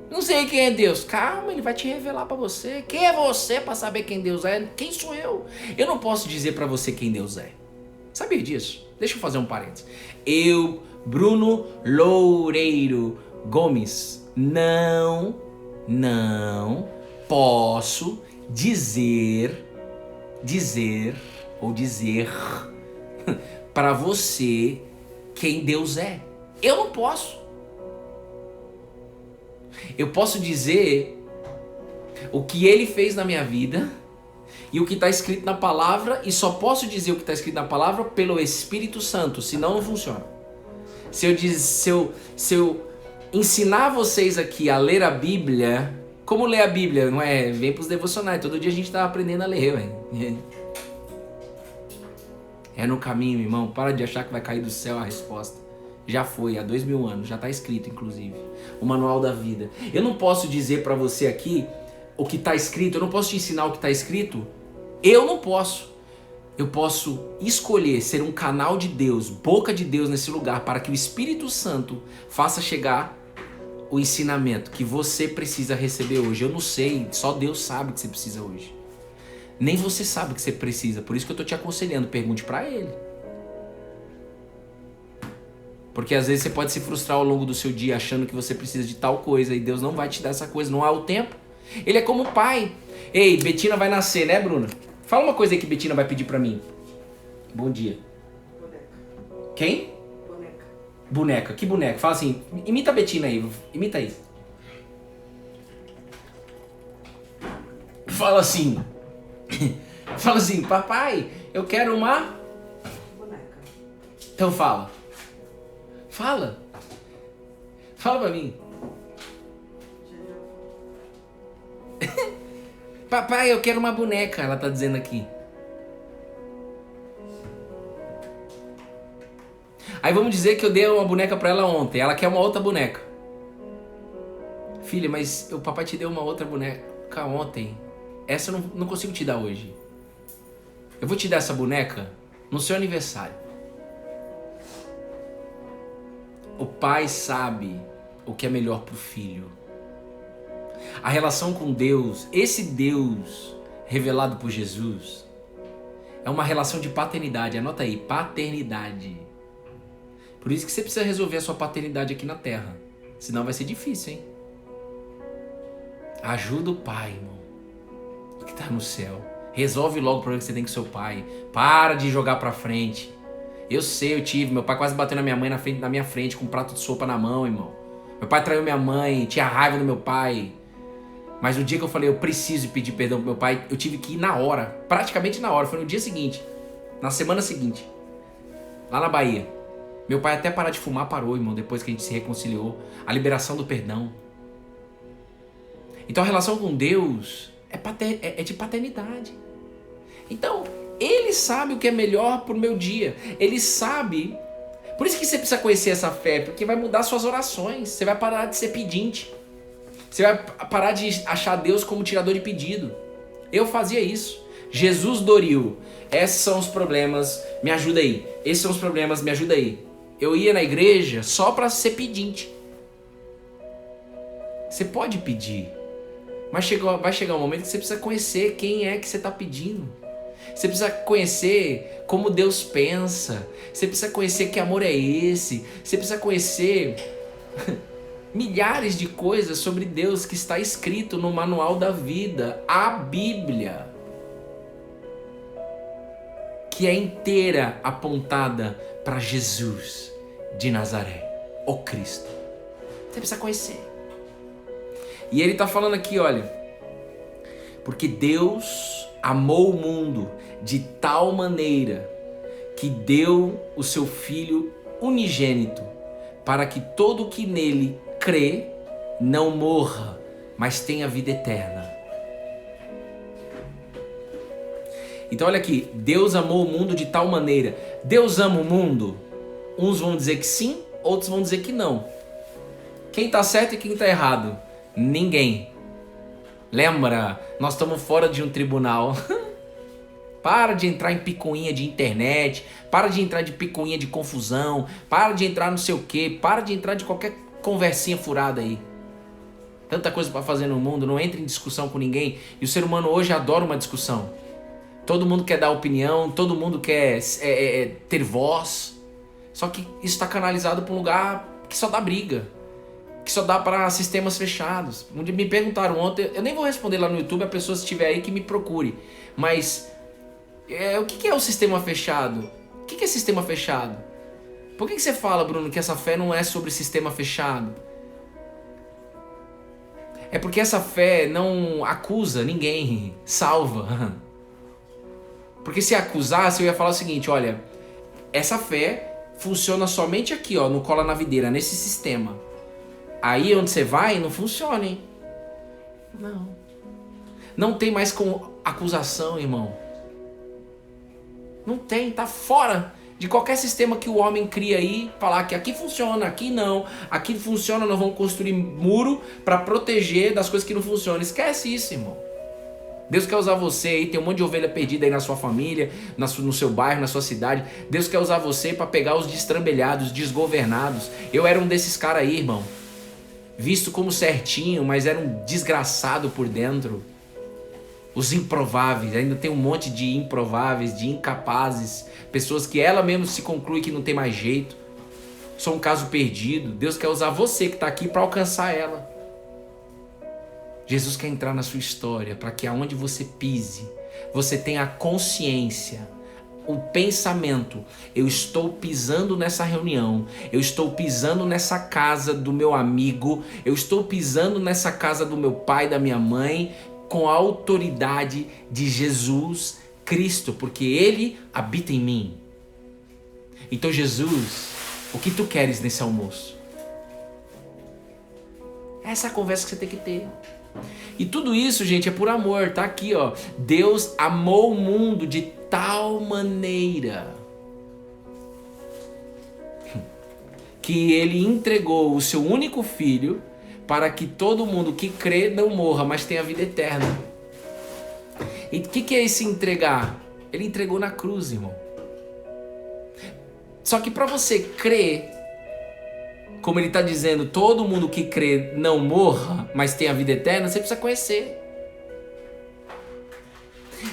Não sei quem é Deus. Calma, Ele vai te revelar pra você. Quem é você pra saber quem Deus é? Quem sou eu? Eu não posso dizer pra você quem Deus é. Sabia disso? Deixa eu fazer um parênteses. Eu, Bruno Loureiro Gomes, não posso dizer para você quem Deus é. Eu não posso. Eu posso dizer o que Ele fez na minha vida e o que está escrito na palavra, e só posso dizer o que está escrito na palavra pelo Espírito Santo, senão não funciona. Se eu ensinar vocês aqui a ler a Bíblia, como ler a Bíblia? Não é? Vem para os devocionais, todo dia a gente está aprendendo a ler, velho. É no caminho, irmão. Para de achar que vai cair do céu a resposta. Já foi, há 2000 anos. Já está escrito, inclusive. O manual da vida. Eu não posso dizer para você aqui o que está escrito. Eu não posso te ensinar o que está escrito. Eu não posso. Eu posso escolher ser um canal de Deus, boca de Deus nesse lugar, para que o Espírito Santo faça chegar o ensinamento que você precisa receber hoje. Eu não sei. Só Deus sabe o que você precisa hoje. Nem você sabe o que você precisa. Por isso que eu estou te aconselhando. Pergunte para Ele. Porque às vezes você pode se frustrar ao longo do seu dia achando que você precisa de tal coisa e Deus não vai te dar essa coisa. Não há o tempo. Ele é como pai. Ei, Betina vai nascer, né, Bruna? Fala uma coisa aí que Betina vai pedir para mim. Bom dia. Boneca. Quem? Boneca. Boneca. Que boneca? Fala assim. Imita a Betina aí. Imita aí. Fala assim. Fala assim, papai, eu quero uma boneca. Então fala. Fala. Fala pra mim. Papai, eu quero uma boneca, ela tá dizendo aqui. Aí vamos dizer que eu dei uma boneca pra ela ontem, ela quer uma outra boneca. Filha, mas o papai te deu uma outra boneca ontem. Essa eu não consigo te dar hoje. Eu vou te dar essa boneca no seu aniversário. O pai sabe o que é melhor pro filho. A relação com Deus, esse Deus revelado por Jesus, é uma relação de paternidade. Anota aí, paternidade. Por isso que você precisa resolver a sua paternidade aqui na terra. Senão vai ser difícil, hein? Ajuda o pai, irmão, que tá no céu. Resolve logo o problema que você tem com seu pai. Para de jogar pra frente. Eu sei, eu tive. Meu pai quase bateu na minha mãe na minha frente com um prato de sopa na mão, irmão. Meu pai traiu minha mãe, tinha raiva do meu pai. Mas no dia que eu falei, eu preciso pedir perdão pro meu pai, eu tive que ir na hora. Praticamente na hora. Foi no dia seguinte. Na semana seguinte. Lá na Bahia. Meu pai até parar de fumar parou, irmão, depois que a gente se reconciliou. A liberação do perdão. Então a relação com Deus é de paternidade. Então, Ele sabe o que é melhor pro meu dia. Ele sabe. Por isso que você precisa conhecer essa fé, porque vai mudar suas orações. Você vai parar de ser pedinte. Você vai parar de achar Deus como tirador de pedido. Eu fazia isso. Jesus Doril. Esses são os problemas, me ajuda aí. Esses são os problemas, me ajuda aí. Eu ia na igreja só para ser pedinte. Você pode pedir. Mas vai chegar um momento que você precisa conhecer quem é que você está pedindo. Você precisa conhecer como Deus pensa. Você precisa conhecer que amor é esse. Você precisa conhecer milhares de coisas sobre Deus que está escrito no manual da vida, a Bíblia, que é inteira apontada para Jesus de Nazaré, o Cristo. Você precisa conhecer. E ele está falando aqui, olha, porque Deus amou o mundo de tal maneira que deu o seu Filho unigênito, para que todo que nele crê não morra, mas tenha vida eterna. Então olha aqui, Deus amou o mundo de tal maneira. Deus ama o mundo? Uns vão dizer que sim, outros vão dizer que não. Quem está certo e quem está errado? Ninguém. Lembra, nós estamos fora de um tribunal. Para de entrar em picuinha de internet, para de entrar de picuinha de confusão, para de entrar não sei o que, para de entrar de qualquer conversinha furada aí. Tanta coisa para fazer no mundo, não entre em discussão com ninguém. E o ser humano hoje adora uma discussão. Todo mundo quer dar opinião, todo mundo quer ter voz. Só que isso está canalizado para um lugar que só dá briga, que só dá para sistemas fechados. Me perguntaram ontem, eu nem vou responder lá no YouTube, a pessoa se estiver aí que me procure. Mas o que é o sistema fechado? O que é sistema fechado? Por que você fala, Bruno, que essa fé não é sobre sistema fechado? É porque essa fé não acusa ninguém, salva. Porque se acusasse, eu ia falar o seguinte, olha, essa fé funciona somente aqui, ó, no cola na videira, nesse sistema. Aí onde você vai, não funciona, hein? Não. Não tem mais com acusação, irmão. Não tem, tá fora de qualquer sistema que o homem cria aí, falar que aqui funciona, aqui não, aqui funciona, nós vamos construir muro para proteger das coisas que não funcionam. Esquece isso, irmão. Deus quer usar você aí, tem um monte de ovelha perdida aí na sua família, no seu bairro, na sua cidade. Deus quer usar você para pegar os destrambelhados, desgovernados. Eu era um desses caras aí, irmão. Visto como certinho, mas era um desgraçado por dentro. Os improváveis, ainda tem um monte de improváveis, de incapazes, pessoas que ela mesmo se conclui que não tem mais jeito. Sou um caso perdido. Deus quer usar você que está aqui para alcançar ela. Jesus quer entrar na sua história para que aonde você pise, você tenha a consciência, o pensamento, eu estou pisando nessa reunião, eu estou pisando nessa casa do meu amigo, eu estou pisando nessa casa do meu pai, da minha mãe, com a autoridade de Jesus Cristo, porque Ele habita em mim. Então, Jesus, o que tu queres nesse almoço? Essa é a conversa que você tem que ter. E tudo isso, gente, é por amor, tá aqui, ó. Deus amou o mundo de tal maneira que Ele entregou o seu único filho para que todo mundo que crê não morra, mas tenha vida eterna. E o que é esse entregar? Ele entregou na cruz, irmão. Só que para você crer, como ele está dizendo, todo mundo que crê não morra, mas tenha vida eterna, você precisa conhecer.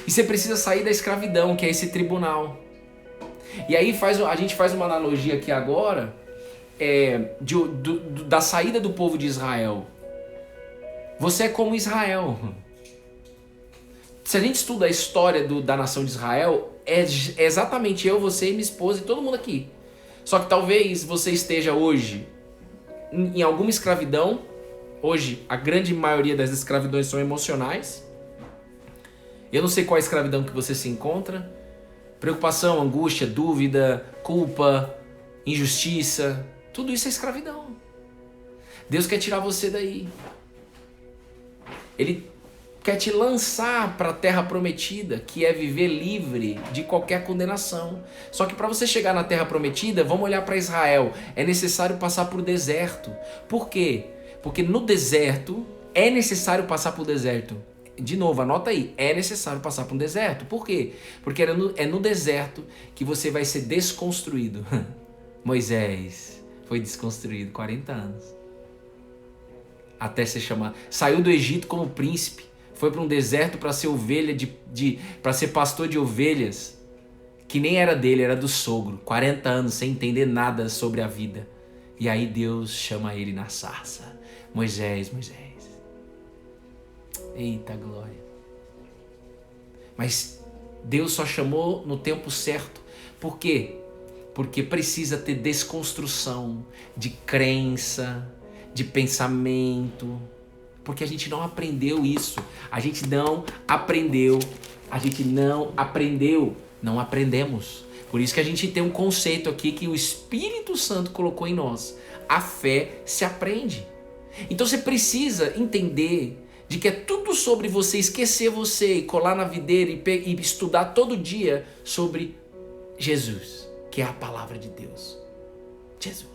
E você precisa sair da escravidão, que é esse tribunal. E aí a gente faz uma analogia aqui agora, da saída do povo de Israel. Você é como Israel. Se a gente estuda a história da nação de Israel, é exatamente eu, você e minha esposa e todo mundo aqui. Só que talvez você esteja hoje em alguma escravidão. Hoje, a grande maioria das escravidões são emocionais. Eu não sei qual é a escravidão que você se encontra. Preocupação, angústia, dúvida, culpa, injustiça. Tudo isso é escravidão. Deus quer tirar você daí. Ele quer te lançar para a terra prometida, que é viver livre de qualquer condenação. Só que para você chegar na terra prometida, vamos olhar para Israel. É necessário passar por deserto. Por quê? Porque no deserto é necessário passar por deserto. De novo, anota aí. É necessário passar por um deserto. Por quê? Porque é no deserto que você vai ser desconstruído. Moisés foi desconstruído 40 anos. Até ser chamado. Saiu do Egito como príncipe. Foi para um deserto para ser ovelha, para ser pastor de ovelhas, que nem era dele, era do sogro. 40 anos sem entender nada sobre a vida. E aí Deus chama ele na sarça. Moisés. Eita glória. Mas Deus só chamou no tempo certo. Por quê? Porque precisa ter desconstrução de crença, de pensamento. Porque a gente não aprendeu isso. A gente não aprendeu. Não aprendemos. Por isso que a gente tem um conceito aqui que o Espírito Santo colocou em nós. A fé se aprende. Então você precisa entender de que é tudo sobre você esquecer você e colar na videira e estudar todo dia sobre Jesus, que é a palavra de Deus. Jesus.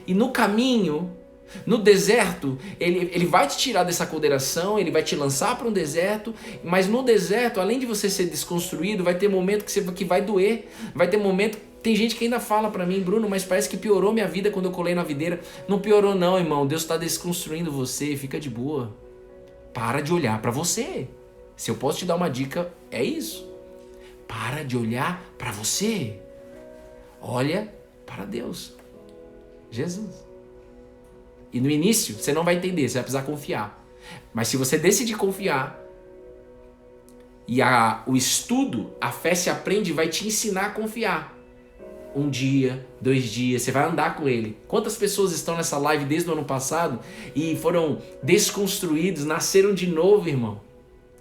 E no caminho, no deserto, ele vai te tirar dessa condenação, ele vai te lançar para um deserto, mas no deserto, além de você ser desconstruído, vai ter momento que vai doer, vai ter momento. Tem gente que ainda fala para mim, Bruno, mas parece que piorou minha vida quando eu colei na videira. Não piorou não, irmão, Deus está desconstruindo você, fica de boa. Para de olhar para você. Se eu posso te dar uma dica, é isso. Para de olhar para você. Olha para Deus. Jesus. E no início, você não vai entender, você vai precisar confiar. Mas se você decidir confiar, e o estudo, a fé se aprende, vai te ensinar a confiar. 1 dia, 2 dias, você vai andar com ele. Quantas pessoas estão nessa live desde o ano passado e foram desconstruídos, nasceram de novo, irmão?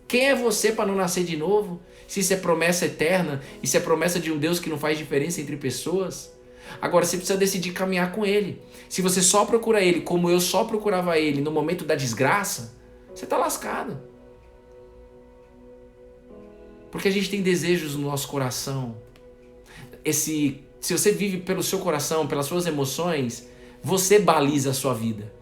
Quem é você para não nascer de novo? Se isso é promessa eterna, isso é promessa de um Deus que não faz diferença entre pessoas. Agora você precisa decidir caminhar com ele. Se você só procura ele como eu só procurava ele no momento da desgraça, você está lascado. Porque a gente tem desejos no nosso coração. Se você vive pelo seu coração, pelas suas emoções, você baliza a sua vida.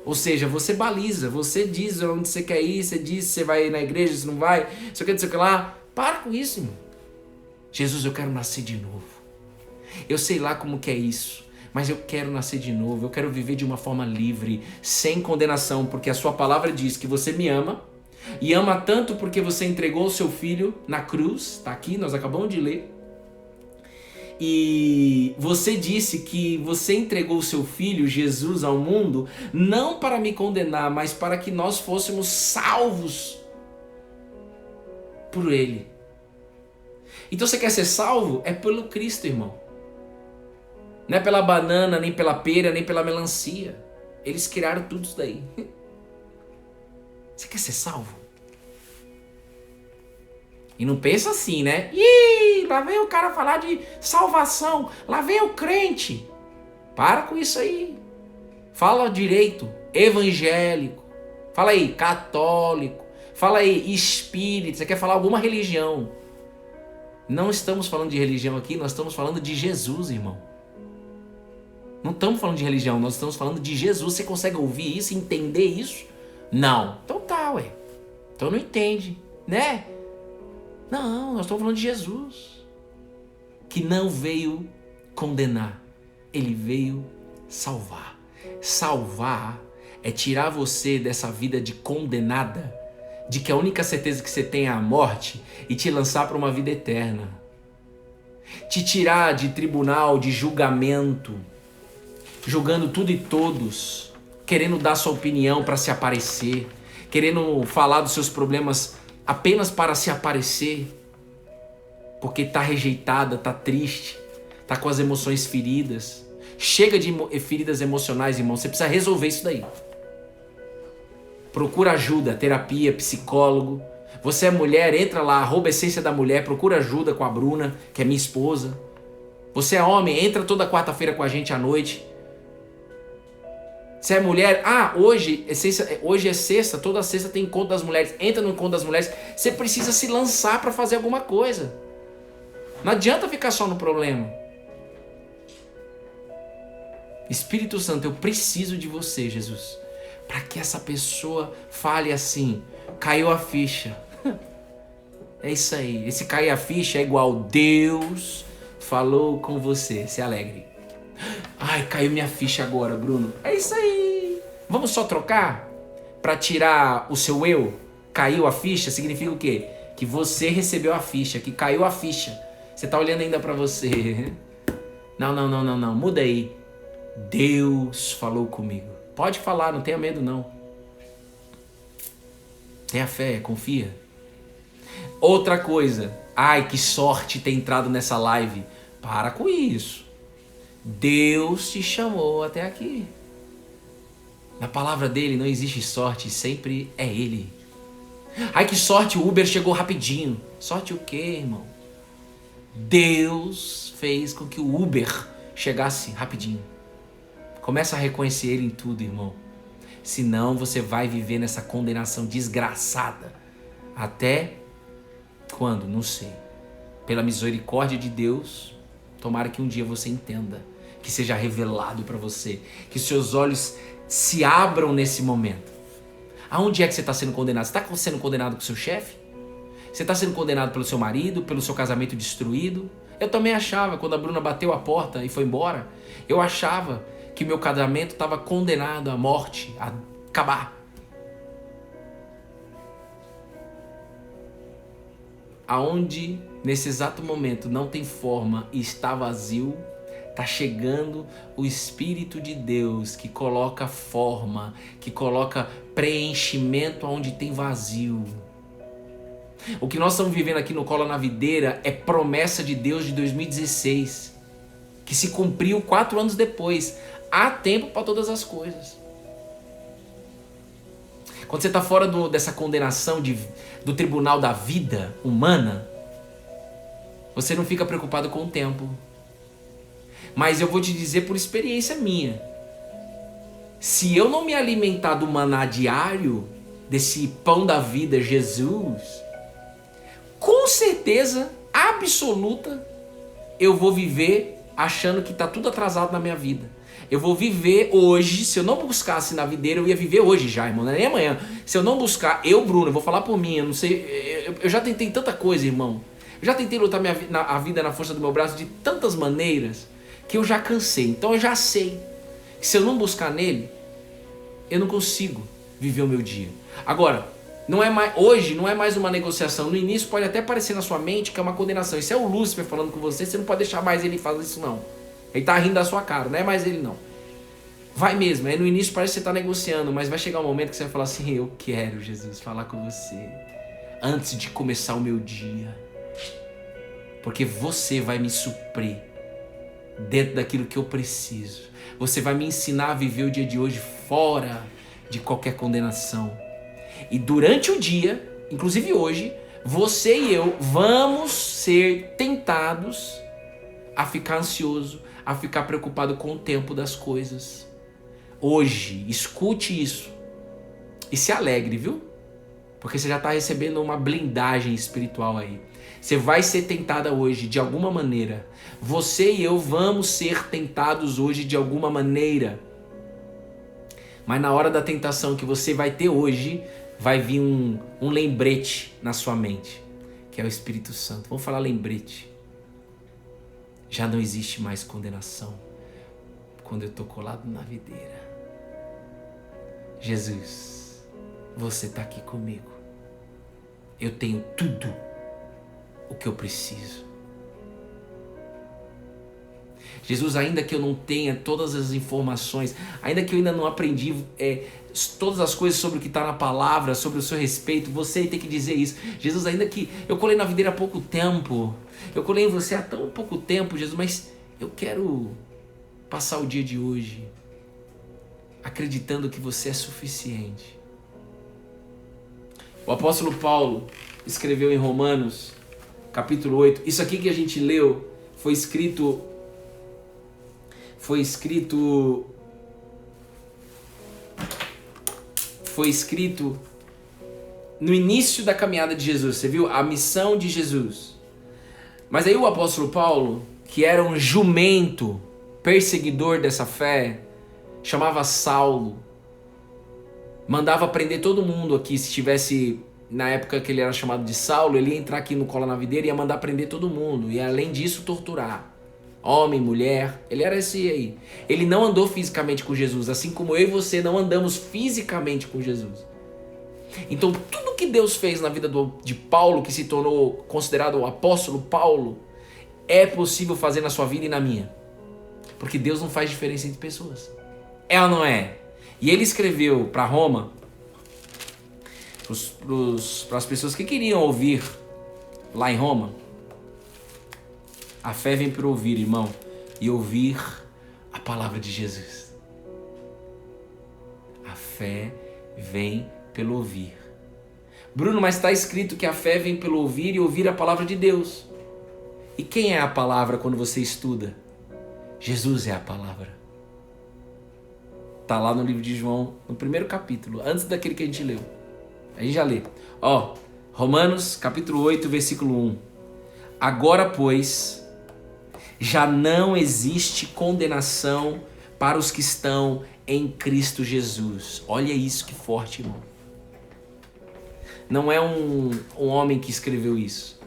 Ou seja, você baliza, você diz onde você quer ir, você diz se você vai na igreja, se não vai, não sei o que lá. Para com isso, irmão. Jesus, eu quero nascer de novo. Eu sei lá como que é isso, mas eu quero nascer de novo, eu quero viver de uma forma livre, sem condenação, porque a sua palavra diz que você me ama, e ama tanto porque você entregou o seu filho na cruz, tá aqui, nós acabamos de ler, e você disse que você entregou o seu filho, Jesus, ao mundo, não para me condenar, mas para que nós fôssemos salvos por ele. Então você quer ser salvo? É pelo Cristo, irmão. Não é pela banana, nem pela pera, nem pela melancia. Eles criaram tudo isso daí. Você quer ser salvo? E não pensa assim, né? Ih, lá vem o cara falar de salvação, lá vem o crente. Para com isso aí. Fala direito, evangélico. Fala aí, católico. Fala aí, espírita. Você quer falar alguma religião? Não estamos falando de religião aqui, nós estamos falando de Jesus, irmão. Não estamos falando de religião, nós estamos falando de Jesus. Você consegue ouvir isso, entender isso? Não. Então tá, ué. Então não entende, né? Não, nós estamos falando de Jesus. Que não veio condenar, ele veio salvar. Salvar é tirar você dessa vida de condenada, de que a única certeza que você tem é a morte, e te lançar para uma vida eterna. Te tirar de tribunal, de julgamento, julgando tudo e todos, querendo dar sua opinião para se aparecer, querendo falar dos seus problemas apenas para se aparecer, porque está rejeitada, está triste, está com as emoções feridas. Chega de feridas emocionais, irmão. Você precisa resolver isso daí. Procura ajuda, terapia, psicólogo. Você é mulher, entra lá, arroba Essência da Mulher, procura ajuda com a Bruna, que é minha esposa. Você é homem, entra toda quarta-feira com a gente à noite. Você é mulher, hoje é sexta, toda sexta tem encontro das mulheres. Entra no encontro das mulheres. Você precisa se lançar para fazer alguma coisa. Não adianta ficar só no problema. Espírito Santo, eu preciso de você, Jesus, para que essa pessoa fale assim: caiu a ficha. É isso aí. Esse cair a ficha é igual Deus falou com você. Se alegre. Ai, caiu minha ficha agora, Bruno. É isso aí. Vamos só trocar? Para tirar o seu eu? Caiu a ficha significa o quê? Que você recebeu a ficha, que caiu a ficha. Você tá olhando ainda para você. Não. Muda aí. Deus falou comigo. Pode falar, não tenha medo não. Tenha fé, confia. Outra coisa. Ai, que sorte ter entrado nessa live. Para com isso. Deus te chamou até aqui. Na palavra dele não existe sorte, sempre é ele. Ai, que sorte, o Uber chegou rapidinho. Sorte o quê, irmão? Deus fez com que o Uber chegasse rapidinho. Começa a reconhecer ele em tudo, irmão. Senão você vai viver nessa condenação desgraçada. Até quando? Não sei. Pela misericórdia de Deus, tomara que um dia você entenda. Que seja revelado para você. Que seus olhos se abram nesse momento. Aonde é que você está sendo condenado? Você está sendo condenado com seu chefe? Você está sendo condenado pelo seu marido? Pelo seu casamento destruído? Eu também achava, quando a Bruna bateu a porta e foi embora, eu achava que meu casamento estava condenado à morte, a acabar. Aonde, nesse exato momento, não tem forma e está vazio, está chegando o Espírito de Deus que coloca forma, que coloca preenchimento onde tem vazio. O que nós estamos vivendo aqui no Cola na Videira é promessa de Deus de 2016, que se cumpriu 4 anos depois. Há tempo para todas as coisas. Quando você está fora dessa condenação do tribunal da vida humana, você não fica preocupado com o tempo. Mas eu vou te dizer por experiência minha. Se eu não me alimentar do maná diário, desse pão da vida, Jesus, com certeza absoluta, eu vou viver achando que está tudo atrasado na minha vida. Eu vou viver hoje. Se eu não buscasse na videira, eu ia viver hoje já, irmão, não é nem amanhã. Se eu não buscar, Bruno, eu vou falar por mim, eu não sei, eu já tentei tanta coisa, irmão. Eu já tentei lutar a vida na força do meu braço de tantas maneiras que eu já cansei. Então eu já sei que se eu não buscar nele, eu não consigo viver o meu dia. Agora, hoje não é mais uma negociação. No início pode até parecer na sua mente que é uma condenação. Isso é o Lúcifer falando com você, você não pode deixar mais ele fazer isso não. Ele tá rindo da sua cara, não é mais ele não. Vai mesmo, aí no início parece que você tá negociando, mas vai chegar um momento que você vai falar assim: eu quero, Jesus, falar com você antes de começar o meu dia. Porque você vai me suprir dentro daquilo que eu preciso. Você vai me ensinar a viver o dia de hoje fora de qualquer condenação. E durante o dia, inclusive hoje, você e eu vamos ser tentados a ficar ansioso, a ficar preocupado com o tempo das coisas. Hoje, escute isso e se alegre, viu? Porque você já está recebendo uma blindagem espiritual aí. Você vai ser tentada hoje de alguma maneira. Você e eu vamos ser tentados hoje de alguma maneira. Mas na hora da tentação que você vai ter hoje, vai vir um lembrete na sua mente, que é o Espírito Santo. Vamos falar lembrete. Já não existe mais condenação quando eu estou colado na videira. Jesus, você está aqui comigo. Eu tenho tudo o que eu preciso. Jesus, ainda que eu não tenha todas as informações, ainda que eu ainda não aprendi todas as coisas sobre o que está na palavra, sobre o seu respeito, você tem que dizer isso. Jesus, ainda que eu colei na videira há pouco tempo, eu colei em você há tão pouco tempo, Jesus, mas eu quero passar o dia de hoje acreditando que você é suficiente. O apóstolo Paulo escreveu em Romanos, capítulo 8, isso aqui que a gente leu foi escrito no início da caminhada de Jesus, você viu? A missão de Jesus. Mas aí o apóstolo Paulo, que era um jumento perseguidor dessa fé, chamava Saulo, mandava prender todo mundo aqui. Se tivesse, na época que ele era chamado de Saulo, ele ia entrar aqui no Cola na Videira e ia mandar prender todo mundo, e além disso torturar homem, mulher. Ele era esse aí. Ele não andou fisicamente com Jesus, assim como eu e você não andamos fisicamente com Jesus. Então tudo que Deus fez na vida de Paulo, que se tornou considerado o apóstolo Paulo, é possível fazer na sua vida e na minha. Porque Deus não faz diferença entre pessoas. É ou não é? E ele escreveu para Roma, para as pessoas que queriam ouvir lá em Roma. A fé vem por ouvir, irmão, e ouvir a palavra de Jesus. A fé vem pelo ouvir. Bruno, mas está escrito que a fé vem pelo ouvir e ouvir a palavra de Deus. E quem é a palavra quando você estuda? Jesus é a palavra. Está lá no livro de João, no primeiro capítulo, antes daquele que a gente leu. A gente já lê. Romanos capítulo 8, versículo 1. Agora, pois, já não existe condenação para os que estão em Cristo Jesus. Olha isso, que forte, irmão. Não é um homem que escreveu isso.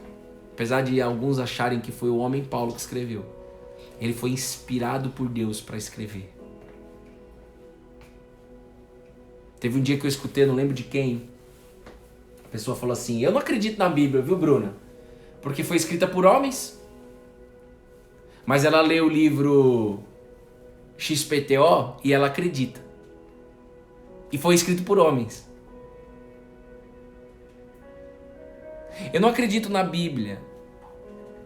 Apesar de alguns acharem que foi o homem Paulo que escreveu. Ele foi inspirado por Deus para escrever. Teve um dia que eu escutei, não lembro de quem. A pessoa falou assim: eu não acredito na Bíblia, viu, Bruna? Porque foi escrita por homens. Mas ela lê o livro XPTO e ela acredita. E foi escrito por homens. Eu não acredito na Bíblia,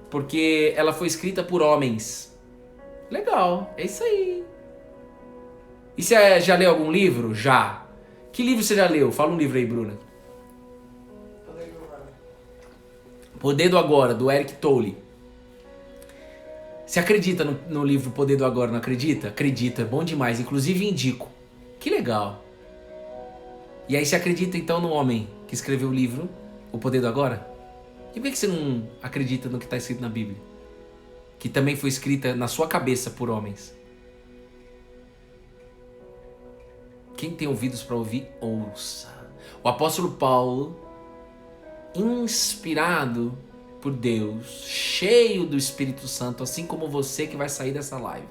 porque ela foi escrita por homens. Legal, é isso aí. E você já leu algum livro? Já. Que livro você já leu? Fala um livro aí, Bruna. Poder do Agora, do Eckhart Tolle. Você acredita no livro Poder do Agora, não acredita? Acredita, é bom demais. Inclusive indico. Que legal. E aí você acredita então no homem que escreveu o livro O Poder do Agora? E por que você não acredita no que está escrito na Bíblia? Que também foi escrita na sua cabeça por homens. Quem tem ouvidos para ouvir, ouça. O apóstolo Paulo, inspirado por Deus, cheio do Espírito Santo, assim como você que vai sair dessa live,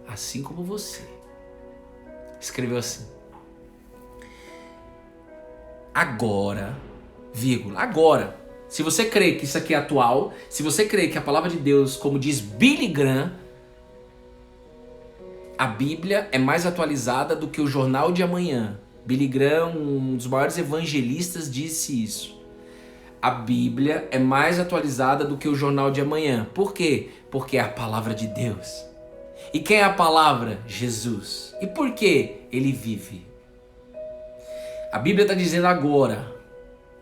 assim como você, escreveu assim: agora, vírgula, agora, se você crê que isso aqui é atual, se você crê que a palavra de Deus, como diz Billy Graham, a Bíblia é mais atualizada do que o jornal de amanhã. Billy Graham, um dos maiores evangelistas, disse isso. A Bíblia é mais atualizada do que o jornal de amanhã. Por quê? Porque é a palavra de Deus. E quem é a palavra? Jesus. E por quê? Ele vive. A Bíblia está dizendo agora.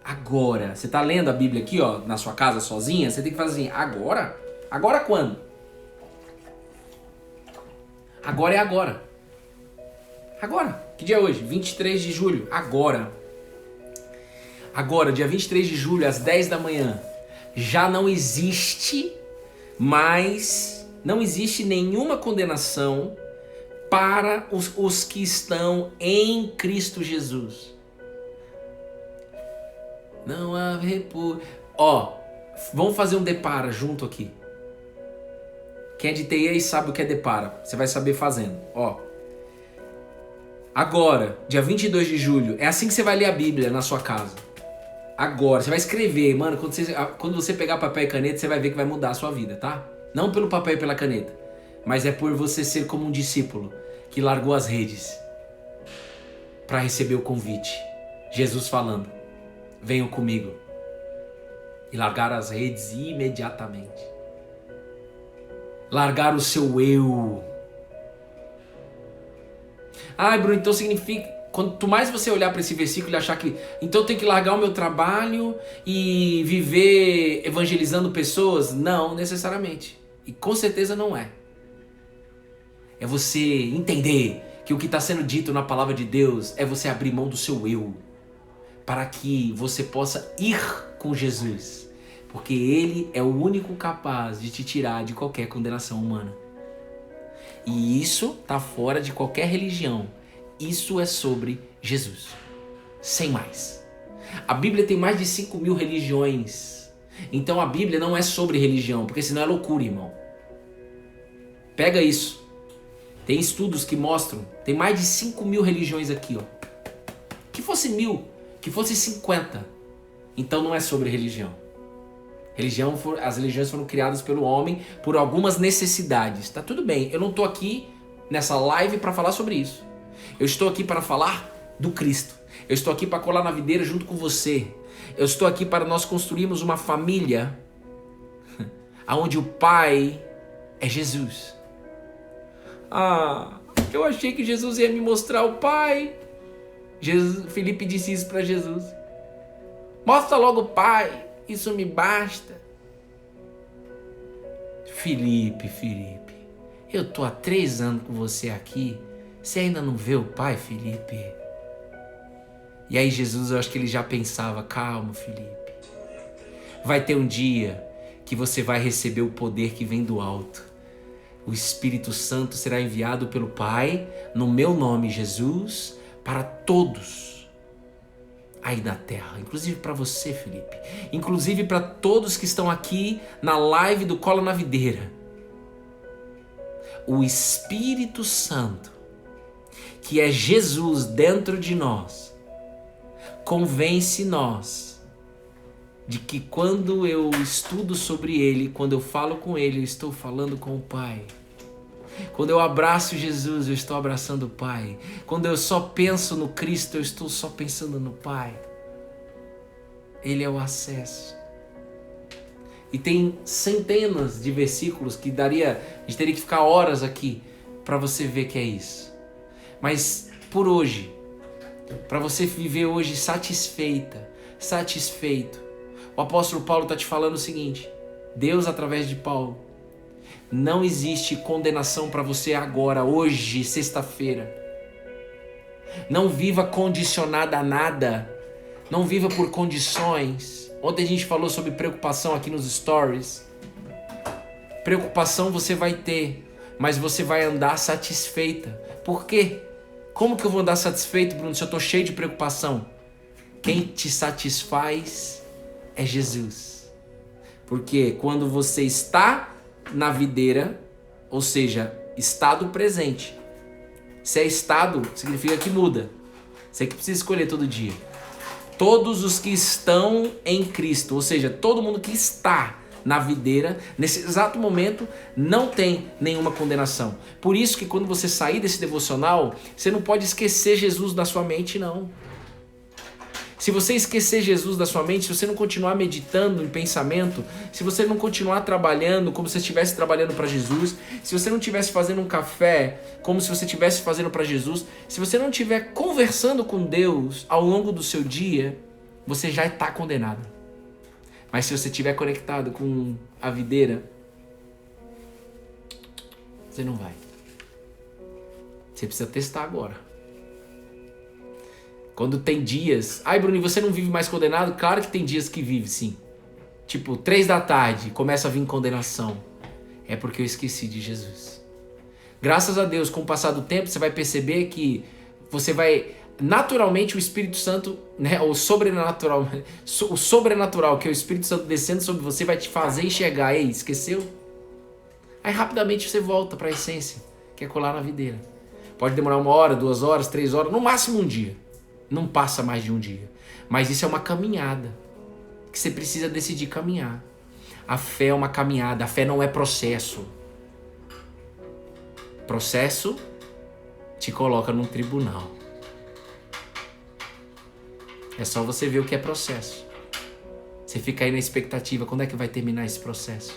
Agora. Você tá lendo a Bíblia aqui, ó, na sua casa sozinha? Você tem que fazer assim, agora? Agora quando? Agora é agora. Agora. Que dia é hoje? 23 de julho. Agora. Agora, dia 23 de julho, às 10 da manhã. Já não existe mais... Não existe nenhuma condenação para os que estão em Cristo Jesus. Não há repouso. Ó, vamos fazer um depara junto aqui. Quem é de TI aí sabe o que é depara. Você vai saber fazendo. Ó. Agora, dia 22 de julho, é assim que você vai ler a Bíblia na sua casa. Agora, você vai escrever, mano. Quando você pegar papel e caneta, você vai ver que vai mudar a sua vida, tá? Não pelo papel e pela caneta, mas é por você ser como um discípulo que largou as redes para receber o convite. Jesus falando, venham comigo. E largar as redes imediatamente. Largar o seu eu. Ai, Bruno, então significa... Quanto mais você olhar para esse versículo e achar que... Então eu tenho que largar o meu trabalho e viver evangelizando pessoas? Não, necessariamente. E com certeza não é. É você entender que o que está sendo dito na palavra de Deus é você abrir mão do seu eu. Para que você possa ir com Jesus. Porque Ele é o único capaz de te tirar de qualquer condenação humana. E isso está fora de qualquer religião. Isso é sobre Jesus. Sem mais. A Bíblia tem mais de 5.000 religiões. Então a Bíblia não é sobre religião, porque senão é loucura, irmão. Pega isso. Tem estudos que mostram. Tem mais de 5.000 religiões aqui, ó. Que fosse 1.000, que fosse 50. Então não é sobre religião. As religiões foram criadas pelo homem por algumas necessidades. Tá tudo bem, eu não estou aqui nessa live para falar sobre isso. Eu estou aqui para falar do Cristo. Eu estou aqui para colar na videira junto com você. Eu estou aqui para nós construirmos uma família onde o Pai é Jesus. Eu achei que Jesus ia me mostrar o Pai. Felipe disse isso para Jesus. Mostra logo o Pai. Isso me basta. Felipe, eu tô há 3 anos com você aqui. Você ainda não vê o Pai, Felipe? E aí Jesus, eu acho que ele já pensava, calma, Felipe. Vai ter um dia que você vai receber o poder que vem do alto. O Espírito Santo será enviado pelo Pai, no meu nome, Jesus, para todos aí na terra, inclusive para você, Felipe, inclusive para todos que estão aqui na live do Cola na Videira. O Espírito Santo, que é Jesus dentro de nós, convence nós de que quando eu estudo sobre Ele, quando eu falo com Ele, eu estou falando com o Pai. Quando eu abraço Jesus, eu estou abraçando o Pai. Quando eu só penso no Cristo, eu estou só pensando no Pai. Ele é o acesso. E tem centenas de versículos que a gente teria que ficar horas aqui para você ver que é isso. Mas por hoje, para você viver hoje satisfeito, o apóstolo Paulo está te falando o seguinte: Deus, através de Paulo, não existe condenação para você agora, hoje, sexta-feira. Não viva condicionada a nada. Não viva por condições. Ontem a gente falou sobre preocupação aqui nos stories. Preocupação você vai ter, mas você vai andar satisfeita. Por quê? Como que eu vou andar satisfeito, Bruno, se eu estou cheio de preocupação? Quem te satisfaz é Jesus. Porque quando você está na videira, ou seja, estado presente. Se é estado, significa que muda. Você que precisa escolher todo dia. Todos os que estão em Cristo, ou seja, todo mundo que está na videira, nesse exato momento, não tem nenhuma condenação. Por isso que quando você sair desse devocional, você não pode esquecer Jesus da sua mente, não. Se você esquecer Jesus da sua mente, se você não continuar meditando em pensamento, se você não continuar trabalhando como se você estivesse trabalhando para Jesus, se você não estivesse fazendo um café como se você estivesse fazendo para Jesus, se você não estiver conversando com Deus ao longo do seu dia, você já está condenado. Mas se você estiver conectado com a videira, você não vai. Você precisa testar agora. Quando tem dias... Ai, Bruno, você não vive mais condenado? Claro que tem dias que vive, sim. Tipo, 3 da tarde, começa a vir condenação. É porque eu esqueci de Jesus. Graças a Deus, com o passar do tempo, você vai perceber que você vai... Naturalmente, o Espírito Santo, né, o sobrenatural, que é o Espírito Santo descendo sobre você, vai te fazer enxergar. Ei, esqueceu? Aí rapidamente você volta para a essência, que é colar na videira. Pode demorar 1 hora, 2 horas, 3 horas, no máximo 1 dia. Não passa mais de 1 dia. Mas isso é uma caminhada, que você precisa decidir caminhar. A fé é uma caminhada, a fé não é processo. Processo te coloca num tribunal. É só você ver o que é processo. Você fica aí na expectativa, quando é que vai terminar esse processo?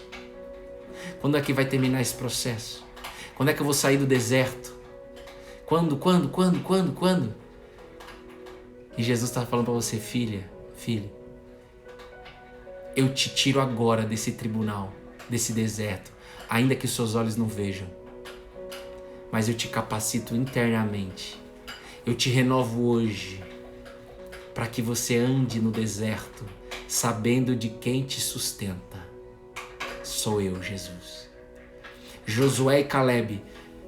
Quando é que vai terminar esse processo? Quando é que eu vou sair do deserto? Quando? E Jesus está falando para você, filho, eu te tiro agora desse tribunal, desse deserto, ainda que os seus olhos não vejam. Mas eu te capacito internamente. Eu te renovo hoje, para que você ande no deserto, sabendo de quem te sustenta. Sou eu, Jesus. Josué e Caleb,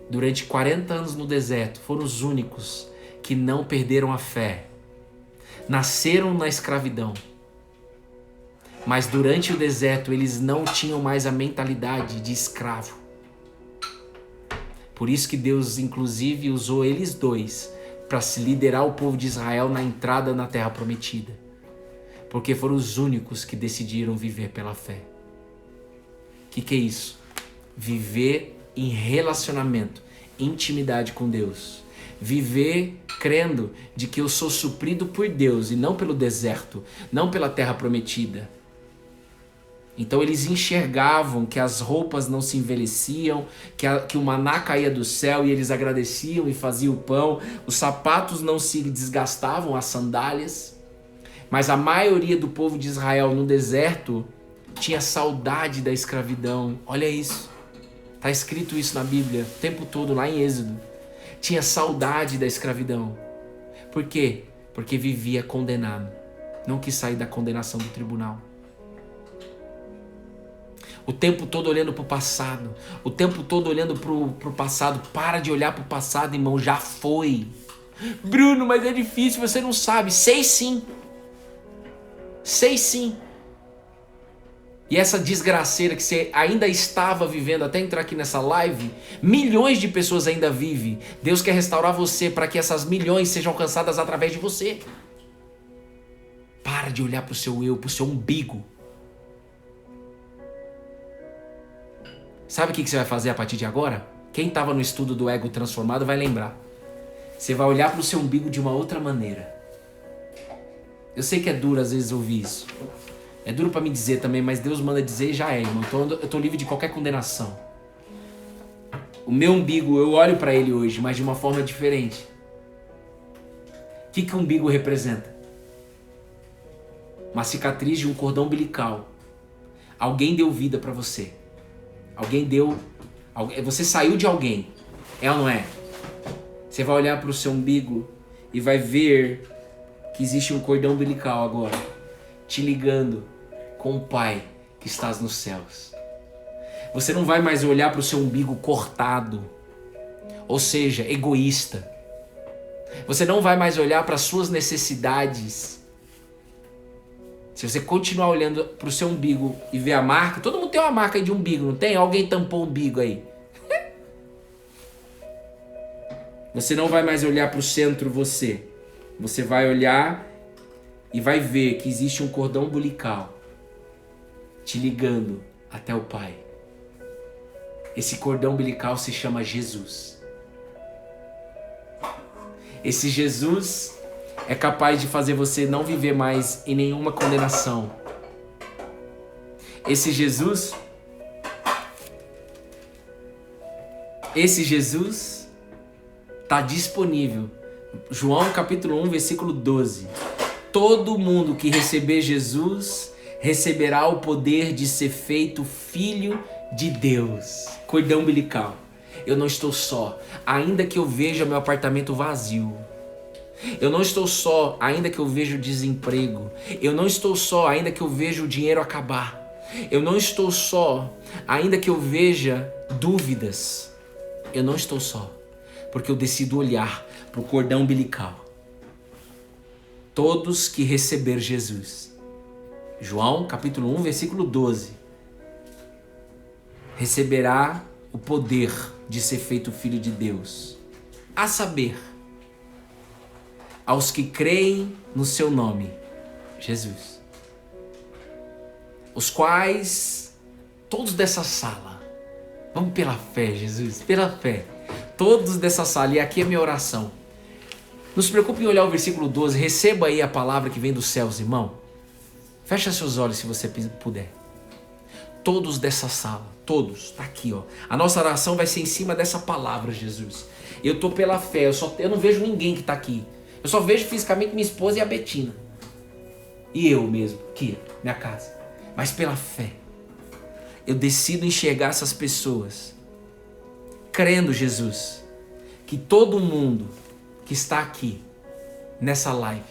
durante 40 anos no deserto, foram os únicos que não perderam a fé. Nasceram na escravidão. Mas durante o deserto, eles não tinham mais a mentalidade de escravo. Por isso que Deus, inclusive, usou eles dois para se liderar o povo de Israel na entrada na Terra Prometida. Porque foram os únicos que decidiram viver pela fé. O que é isso? Viver em relacionamento, intimidade com Deus. Viver crendo de que eu sou suprido por Deus e não pelo deserto, não pela Terra Prometida. Então eles enxergavam que as roupas não se envelheciam, que o maná caía do céu e eles agradeciam e faziam o pão. Os sapatos não se desgastavam, as sandálias. Mas a maioria do povo de Israel no deserto tinha saudade da escravidão. Olha isso. Está escrito isso na Bíblia o tempo todo, lá em Êxodo. Tinha saudade da escravidão. Por quê? Porque vivia condenado. Não quis sair da condenação do tribunal. O tempo todo olhando para o passado. O tempo todo olhando para o passado. Para de olhar para o passado, irmão. Já foi. Bruno, mas é difícil, você não sabe. Sei sim. Sei sim. E essa desgraceira que você ainda estava vivendo até entrar aqui nessa live, milhões de pessoas ainda vivem. Deus quer restaurar você para que essas milhões sejam alcançadas através de você. Para de olhar para o seu eu, para o seu umbigo. Sabe o que você vai fazer a partir de agora? Quem estava no estudo do ego transformado vai lembrar. Você vai olhar para o seu umbigo de uma outra maneira. Eu sei que é duro às vezes ouvir isso. É duro para me dizer também, mas Deus manda dizer e já é, irmão. Eu tô livre de qualquer condenação. O meu umbigo, eu olho para ele hoje, mas de uma forma diferente. O que o umbigo representa? Uma cicatriz de um cordão umbilical. Alguém deu vida para você. Você saiu de alguém. É ou não é? Você vai olhar para o seu umbigo e vai ver que existe um cordão umbilical agora, te ligando com o Pai que estás nos céus. Você não vai mais olhar para o seu umbigo cortado, ou seja, egoísta. Você não vai mais olhar para as suas necessidades. Se você continuar olhando para o seu umbigo e ver a marca, todo mundo tem uma marca aí de umbigo, não tem? Alguém tampou o umbigo aí. Você não vai mais olhar para o centro você. Você vai olhar e vai ver que existe um cordão umbilical te ligando até o Pai. Esse cordão umbilical se chama Jesus. Esse Jesus é capaz de fazer você não viver mais em nenhuma condenação. Esse Jesus está disponível. João capítulo 1, versículo 12. todo mundo que receber Jesus receberá o poder de ser feito filho de Deus. Cordão umbilical. Eu não estou só, ainda que eu veja meu apartamento vazio. Eu não estou só, ainda que eu veja o desemprego. Eu não estou só, ainda que eu veja o dinheiro acabar. Eu não estou só, ainda que eu veja dúvidas. Eu não estou só, porque eu decido olhar para o cordão umbilical. Todos que receber Jesus. João capítulo 1, versículo 12. Receberá o poder de ser feito filho de Deus. A saber, aos que creem no seu nome, Jesus. Os quais, todos dessa sala, vamos pela fé, Jesus, pela fé. Todos dessa sala, e aqui é minha oração. Não se preocupe em olhar o versículo 12, receba aí a palavra que vem dos céus, irmão. Fecha seus olhos se você puder. Todos dessa sala, todos, tá aqui, ó. A nossa oração vai ser em cima dessa palavra, Jesus. Eu tô pela fé, eu não vejo ninguém que tá aqui. Eu só vejo fisicamente minha esposa e a Betina. E eu mesmo, aqui, minha casa. Mas pela fé, eu decido enxergar essas pessoas, crendo, Jesus, que todo mundo que está aqui, nessa live,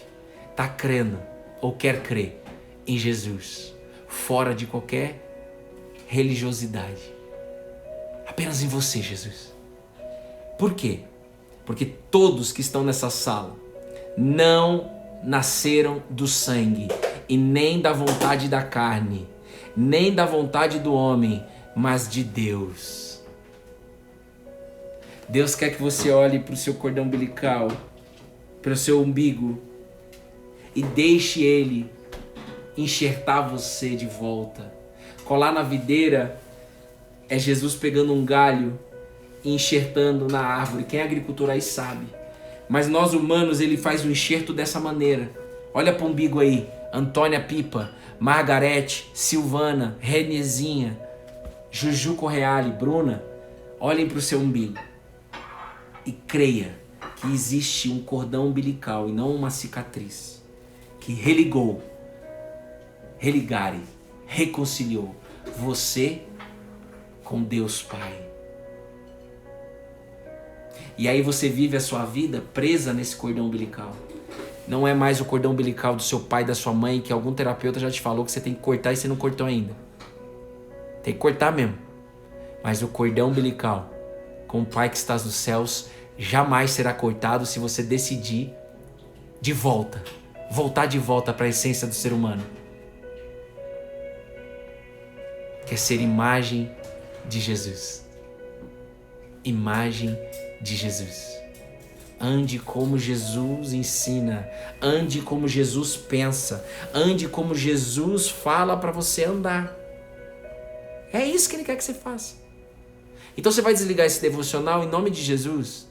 está crendo ou quer crer em Jesus, fora de qualquer religiosidade. Apenas em você, Jesus. Por quê? Porque todos que estão nessa sala não nasceram do sangue e nem da vontade da carne, nem da vontade do homem, mas de Deus. Deus quer que você olhe para o seu cordão umbilical, para o seu umbigo, e deixe Ele enxertar você de volta. Colar na videira é Jesus pegando um galho e enxertando na árvore. Quem é agricultor aí sabe. Mas nós humanos, Ele faz o enxerto dessa maneira. Olha para o umbigo aí. Antônia Pipa, Margarete, Silvana, Renezinha, Juju Correale, Bruna. Olhem para o seu umbigo e creia que existe um cordão umbilical e não uma cicatriz que religou, religare, reconciliou você com Deus Pai. E aí você vive a sua vida presa nesse cordão umbilical. Não é mais o cordão umbilical do seu pai, da sua mãe, que algum terapeuta já te falou que você tem que cortar e você não cortou ainda. Tem que cortar mesmo. Mas o cordão umbilical com o Pai que estás nos céus jamais será cortado se você decidir voltar de volta para a essência do ser humano. Quer ser imagem de Jesus. Imagem de Jesus. Ande como Jesus ensina. Ande como Jesus pensa. Ande como Jesus fala para você andar. É isso que Ele quer que você faça. Então você vai desligar esse devocional em nome de Jesus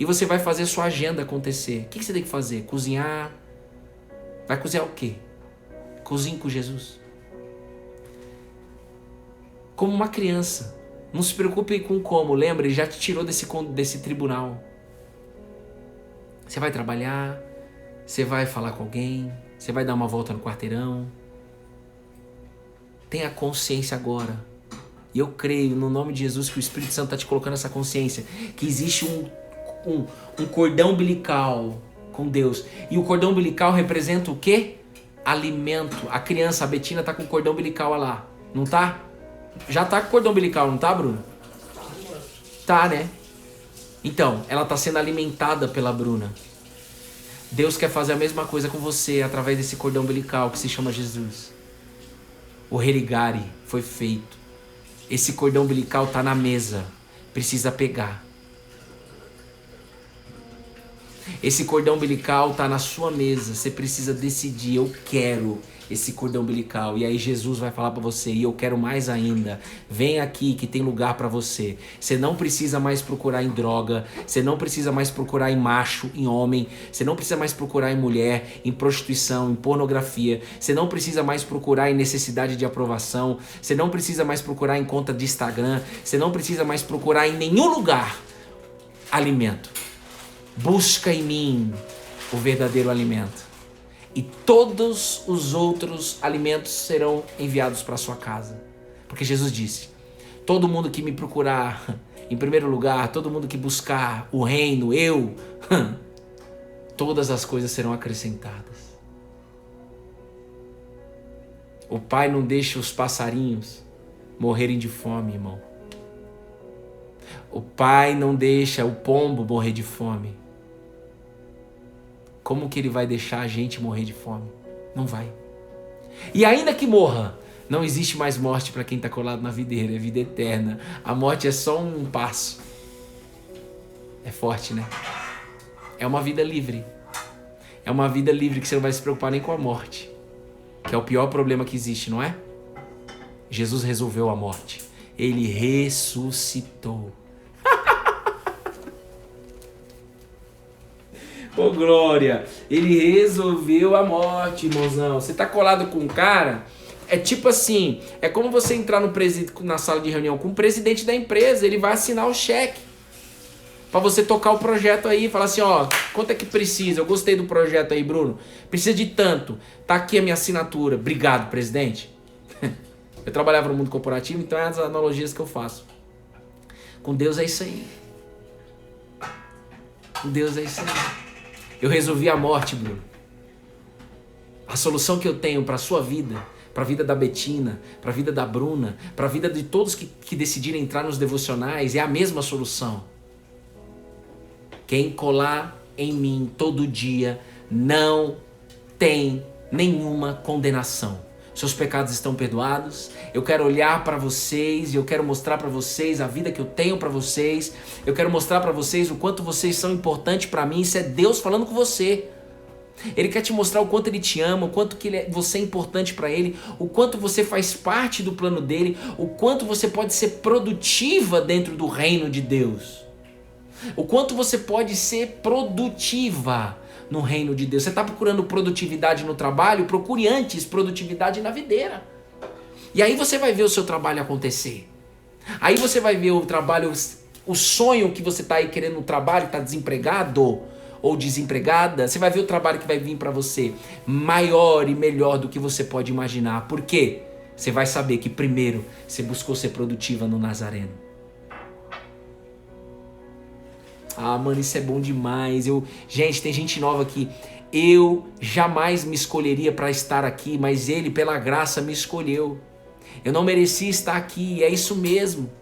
e você vai fazer sua agenda acontecer. O que você tem que fazer? Cozinhar. Vai cozinhar o quê? Cozinhe com Jesus. Como uma criança. Não se preocupe com como. Lembra, Ele já te tirou desse tribunal. Você vai trabalhar, você vai falar com alguém, você vai dar uma volta no quarteirão. Tenha consciência agora. E eu creio no nome de Jesus que o Espírito Santo está te colocando essa consciência. Que existe um cordão umbilical com Deus. E o cordão umbilical representa o quê? Alimento. A criança, a Betina, está com o cordão umbilical lá. Não tá? Já tá com o cordão umbilical, não tá, Bruna? Tá, né? Então, ela está sendo alimentada pela Bruna. Deus quer fazer a mesma coisa com você através desse cordão umbilical que se chama Jesus. O religare foi feito. Esse cordão umbilical está na mesa. Precisa pegar. Esse cordão umbilical está na sua mesa. Você precisa decidir. Eu quero esse cordão umbilical. E aí Jesus vai falar para você. E eu quero mais ainda. Vem aqui que tem lugar para você. Você não precisa mais procurar em droga. Você não precisa mais procurar em macho, em homem. Você não precisa mais procurar em mulher, em prostituição, em pornografia. Você não precisa mais procurar em necessidade de aprovação. Você não precisa mais procurar em conta de Instagram. Você não precisa mais procurar em nenhum lugar alimento. Busca em mim o verdadeiro alimento. e todos os outros alimentos serão enviados para sua casa. Porque Jesus disse, todo mundo que me procurar, em primeiro lugar, todo mundo que buscar o reino, todas as coisas serão acrescentadas. O Pai não deixa os passarinhos morrerem de fome, irmão. O Pai não deixa o pombo morrer de fome. Como que Ele vai deixar a gente morrer de fome? Não vai. E ainda que morra, não existe mais morte para quem está colado na videira, é vida eterna. A morte é só um passo. É forte, né? É uma vida livre. É uma vida livre que você não vai se preocupar nem com a morte. Que é o pior problema que existe, não é? Jesus resolveu a morte. Ele ressuscitou. Ô glória! Ele resolveu a morte, irmãozão. Você tá colado com um cara... É tipo assim, é como você entrar na sala de reunião com o presidente da empresa, ele vai assinar o cheque para você tocar o projeto aí, falar assim, ó, quanto é que precisa? Eu gostei do projeto aí, Bruno. Precisa de tanto. Tá aqui a minha assinatura. Obrigado, presidente. Eu trabalhava no mundo corporativo, então é as analogias que eu faço. Com Deus é isso aí. Com Deus é isso aí. Eu resolvi a morte, Bruno. A solução que eu tenho para a sua vida, para a vida da Betina, para a vida da Bruna, para a vida de todos que decidirem entrar nos devocionais, é a mesma solução. Quem colar em mim todo dia não tem nenhuma condenação. Seus pecados estão perdoados. Eu quero olhar para vocês e eu quero mostrar para vocês a vida que eu tenho para vocês. Eu quero mostrar para vocês o quanto vocês são importantes para mim. Isso é Deus falando com você. Ele quer te mostrar o quanto Ele te ama, o quanto que você é importante para Ele, o quanto você faz parte do plano dEle, o quanto você pode ser produtiva dentro do reino de Deus. O quanto você pode ser produtiva no reino de Deus. Você está procurando produtividade no trabalho? Procure antes produtividade na videira. E aí você vai ver o seu trabalho acontecer. Aí você vai ver o trabalho, o sonho que você está aí querendo no trabalho, está desempregado ou desempregada, você vai ver o trabalho que vai vir para você maior e melhor do que você pode imaginar. Por quê? Você vai saber que primeiro você buscou ser produtiva no Nazareno. Ah, mano, isso é bom demais. Gente, tem gente nova aqui. Eu jamais me escolheria para estar aqui, mas Ele, pela graça, me escolheu. Eu não merecia estar aqui, é isso mesmo.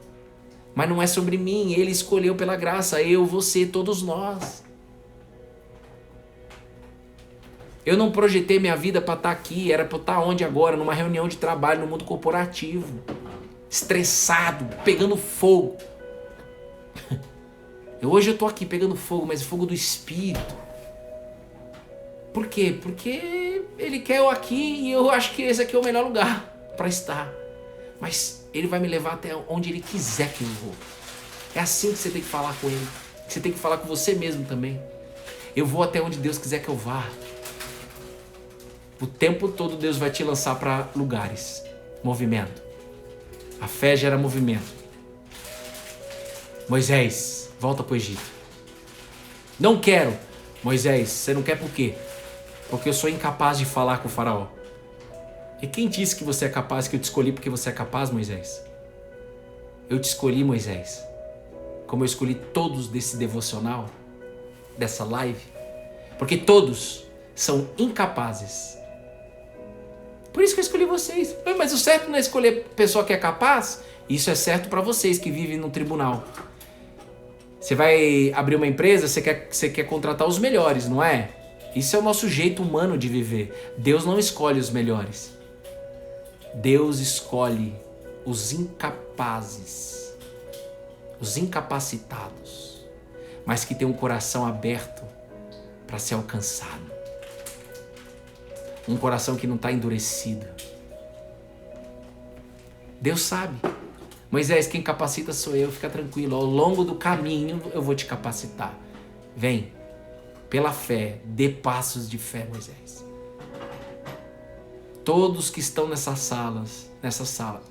Mas não é sobre mim, Ele escolheu pela graça. Eu, você, todos nós. Eu não projetei minha vida para estar aqui, era para estar onde agora? Numa reunião de trabalho no mundo corporativo. Estressado, pegando fogo. Hoje eu tô aqui pegando fogo, mas fogo do Espírito. Por quê? Porque Ele quer eu aqui e eu acho que esse aqui é o melhor lugar para estar. Mas Ele vai me levar até onde Ele quiser que eu vou. É assim que você tem que falar com Ele. Você tem que falar com você mesmo também. Eu vou até onde Deus quiser que eu vá. O tempo todo Deus vai te lançar para lugares. Movimento. A fé gera movimento. Moisés, volta para o Egito. Não quero. Moisés, você não quer por quê? Porque eu sou incapaz de falar com o faraó. E quem disse que você é capaz, que eu te escolhi porque você é capaz, Moisés? Eu te escolhi, Moisés. Como eu escolhi todos desse devocional, dessa live. Porque todos são incapazes. Por isso que eu escolhi vocês. Mas o certo não é escolher pessoa que é capaz? Isso é certo para vocês que vivem no tribunal. Você vai abrir uma empresa, você quer contratar os melhores, não é? Isso é o nosso jeito humano de viver. Deus não escolhe os melhores. Deus escolhe os incapazes, os incapacitados, mas que tem um coração aberto para ser alcançado. Um coração que não está endurecido. Deus sabe. Moisés, quem capacita sou eu, fica tranquilo. Ao longo do caminho eu vou te capacitar. Vem, pela fé, dê passos de fé, Moisés. Todos que estão nessa sala,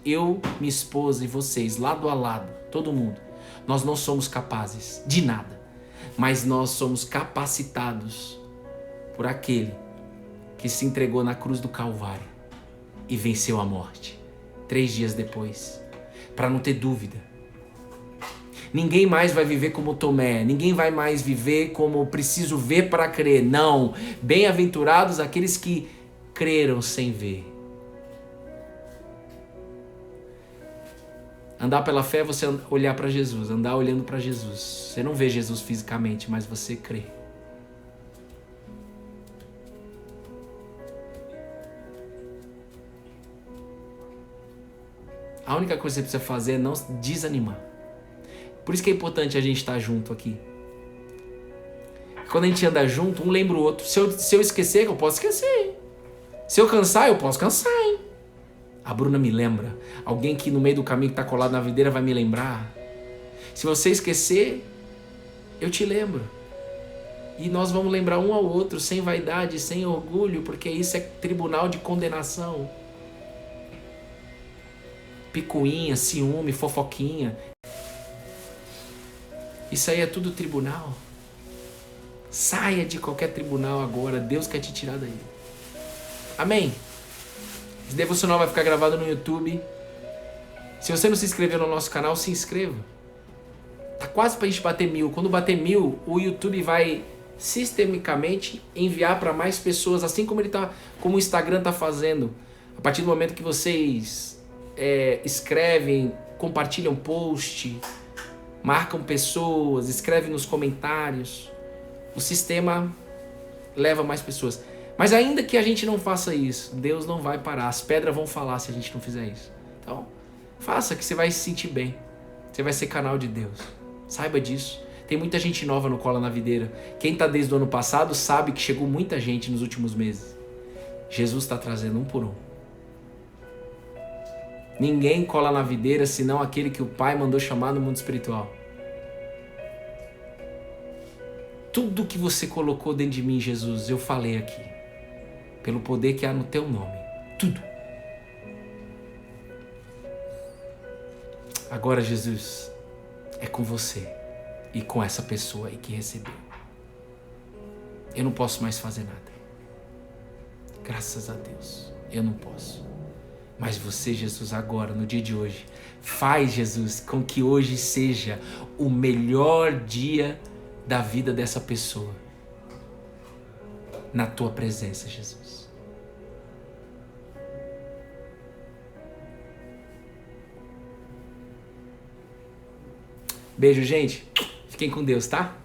eu, minha esposa e vocês, lado a lado, todo mundo, nós não somos capazes de nada, mas nós somos capacitados por aquele que se entregou na cruz do Calvário e venceu a morte 3 dias depois, para não ter dúvida. Ninguém mais vai viver como Tomé, ninguém vai mais viver como preciso ver para crer. Não, bem-aventurados aqueles que creram sem ver. Andar pela fé é você olhar para Jesus, andar olhando para Jesus. Você não vê Jesus fisicamente, mas você crê. A única coisa que você precisa fazer é não desanimar. Por isso que é importante a gente estar junto aqui. Quando a gente anda junto, um lembra o outro. Se eu esquecer, eu posso esquecer. Se eu cansar, eu posso cansar, hein? A Bruna me lembra. Alguém que no meio do caminho que está colado na videira vai me lembrar. Se você esquecer, eu te lembro. E nós vamos lembrar um ao outro, sem vaidade, sem orgulho, porque isso é tribunal de condenação. Picuinha, ciúme, fofoquinha. Isso aí é tudo tribunal. Saia de qualquer tribunal agora. Deus quer te tirar daí. Amém? Esse devocional vai ficar gravado no YouTube. Se você não se inscreveu no nosso canal, se inscreva. Tá quase pra gente bater 1000. Quando bater 1000, o YouTube vai sistemicamente enviar para mais pessoas, assim como como o Instagram tá fazendo. A partir do momento que vocês escrevem, compartilham post, marcam pessoas, escrevem nos comentários, o sistema leva mais pessoas. Mas ainda que a gente não faça isso, Deus não vai parar. As pedras vão falar se a gente não fizer isso. Então, faça que você vai se sentir bem. Você vai ser canal de Deus. Saiba disso. Tem muita gente nova no Cola na Videira. Quem está desde o ano passado sabe que chegou muita gente nos últimos meses. Jesus está trazendo um por um. Ninguém cola na videira senão aquele que o Pai mandou chamar no mundo espiritual. Tudo que você colocou dentro de mim, Jesus, eu falei aqui. Pelo poder que há no teu nome. Tudo. Agora, Jesus, é com você e com essa pessoa aí que recebeu. Eu não posso mais fazer nada. Graças a Deus, eu não posso. Mas você, Jesus, agora, no dia de hoje, faz, Jesus, com que hoje seja o melhor dia da vida dessa pessoa. Na tua presença, Jesus. Beijo, gente. Fiquem com Deus, tá?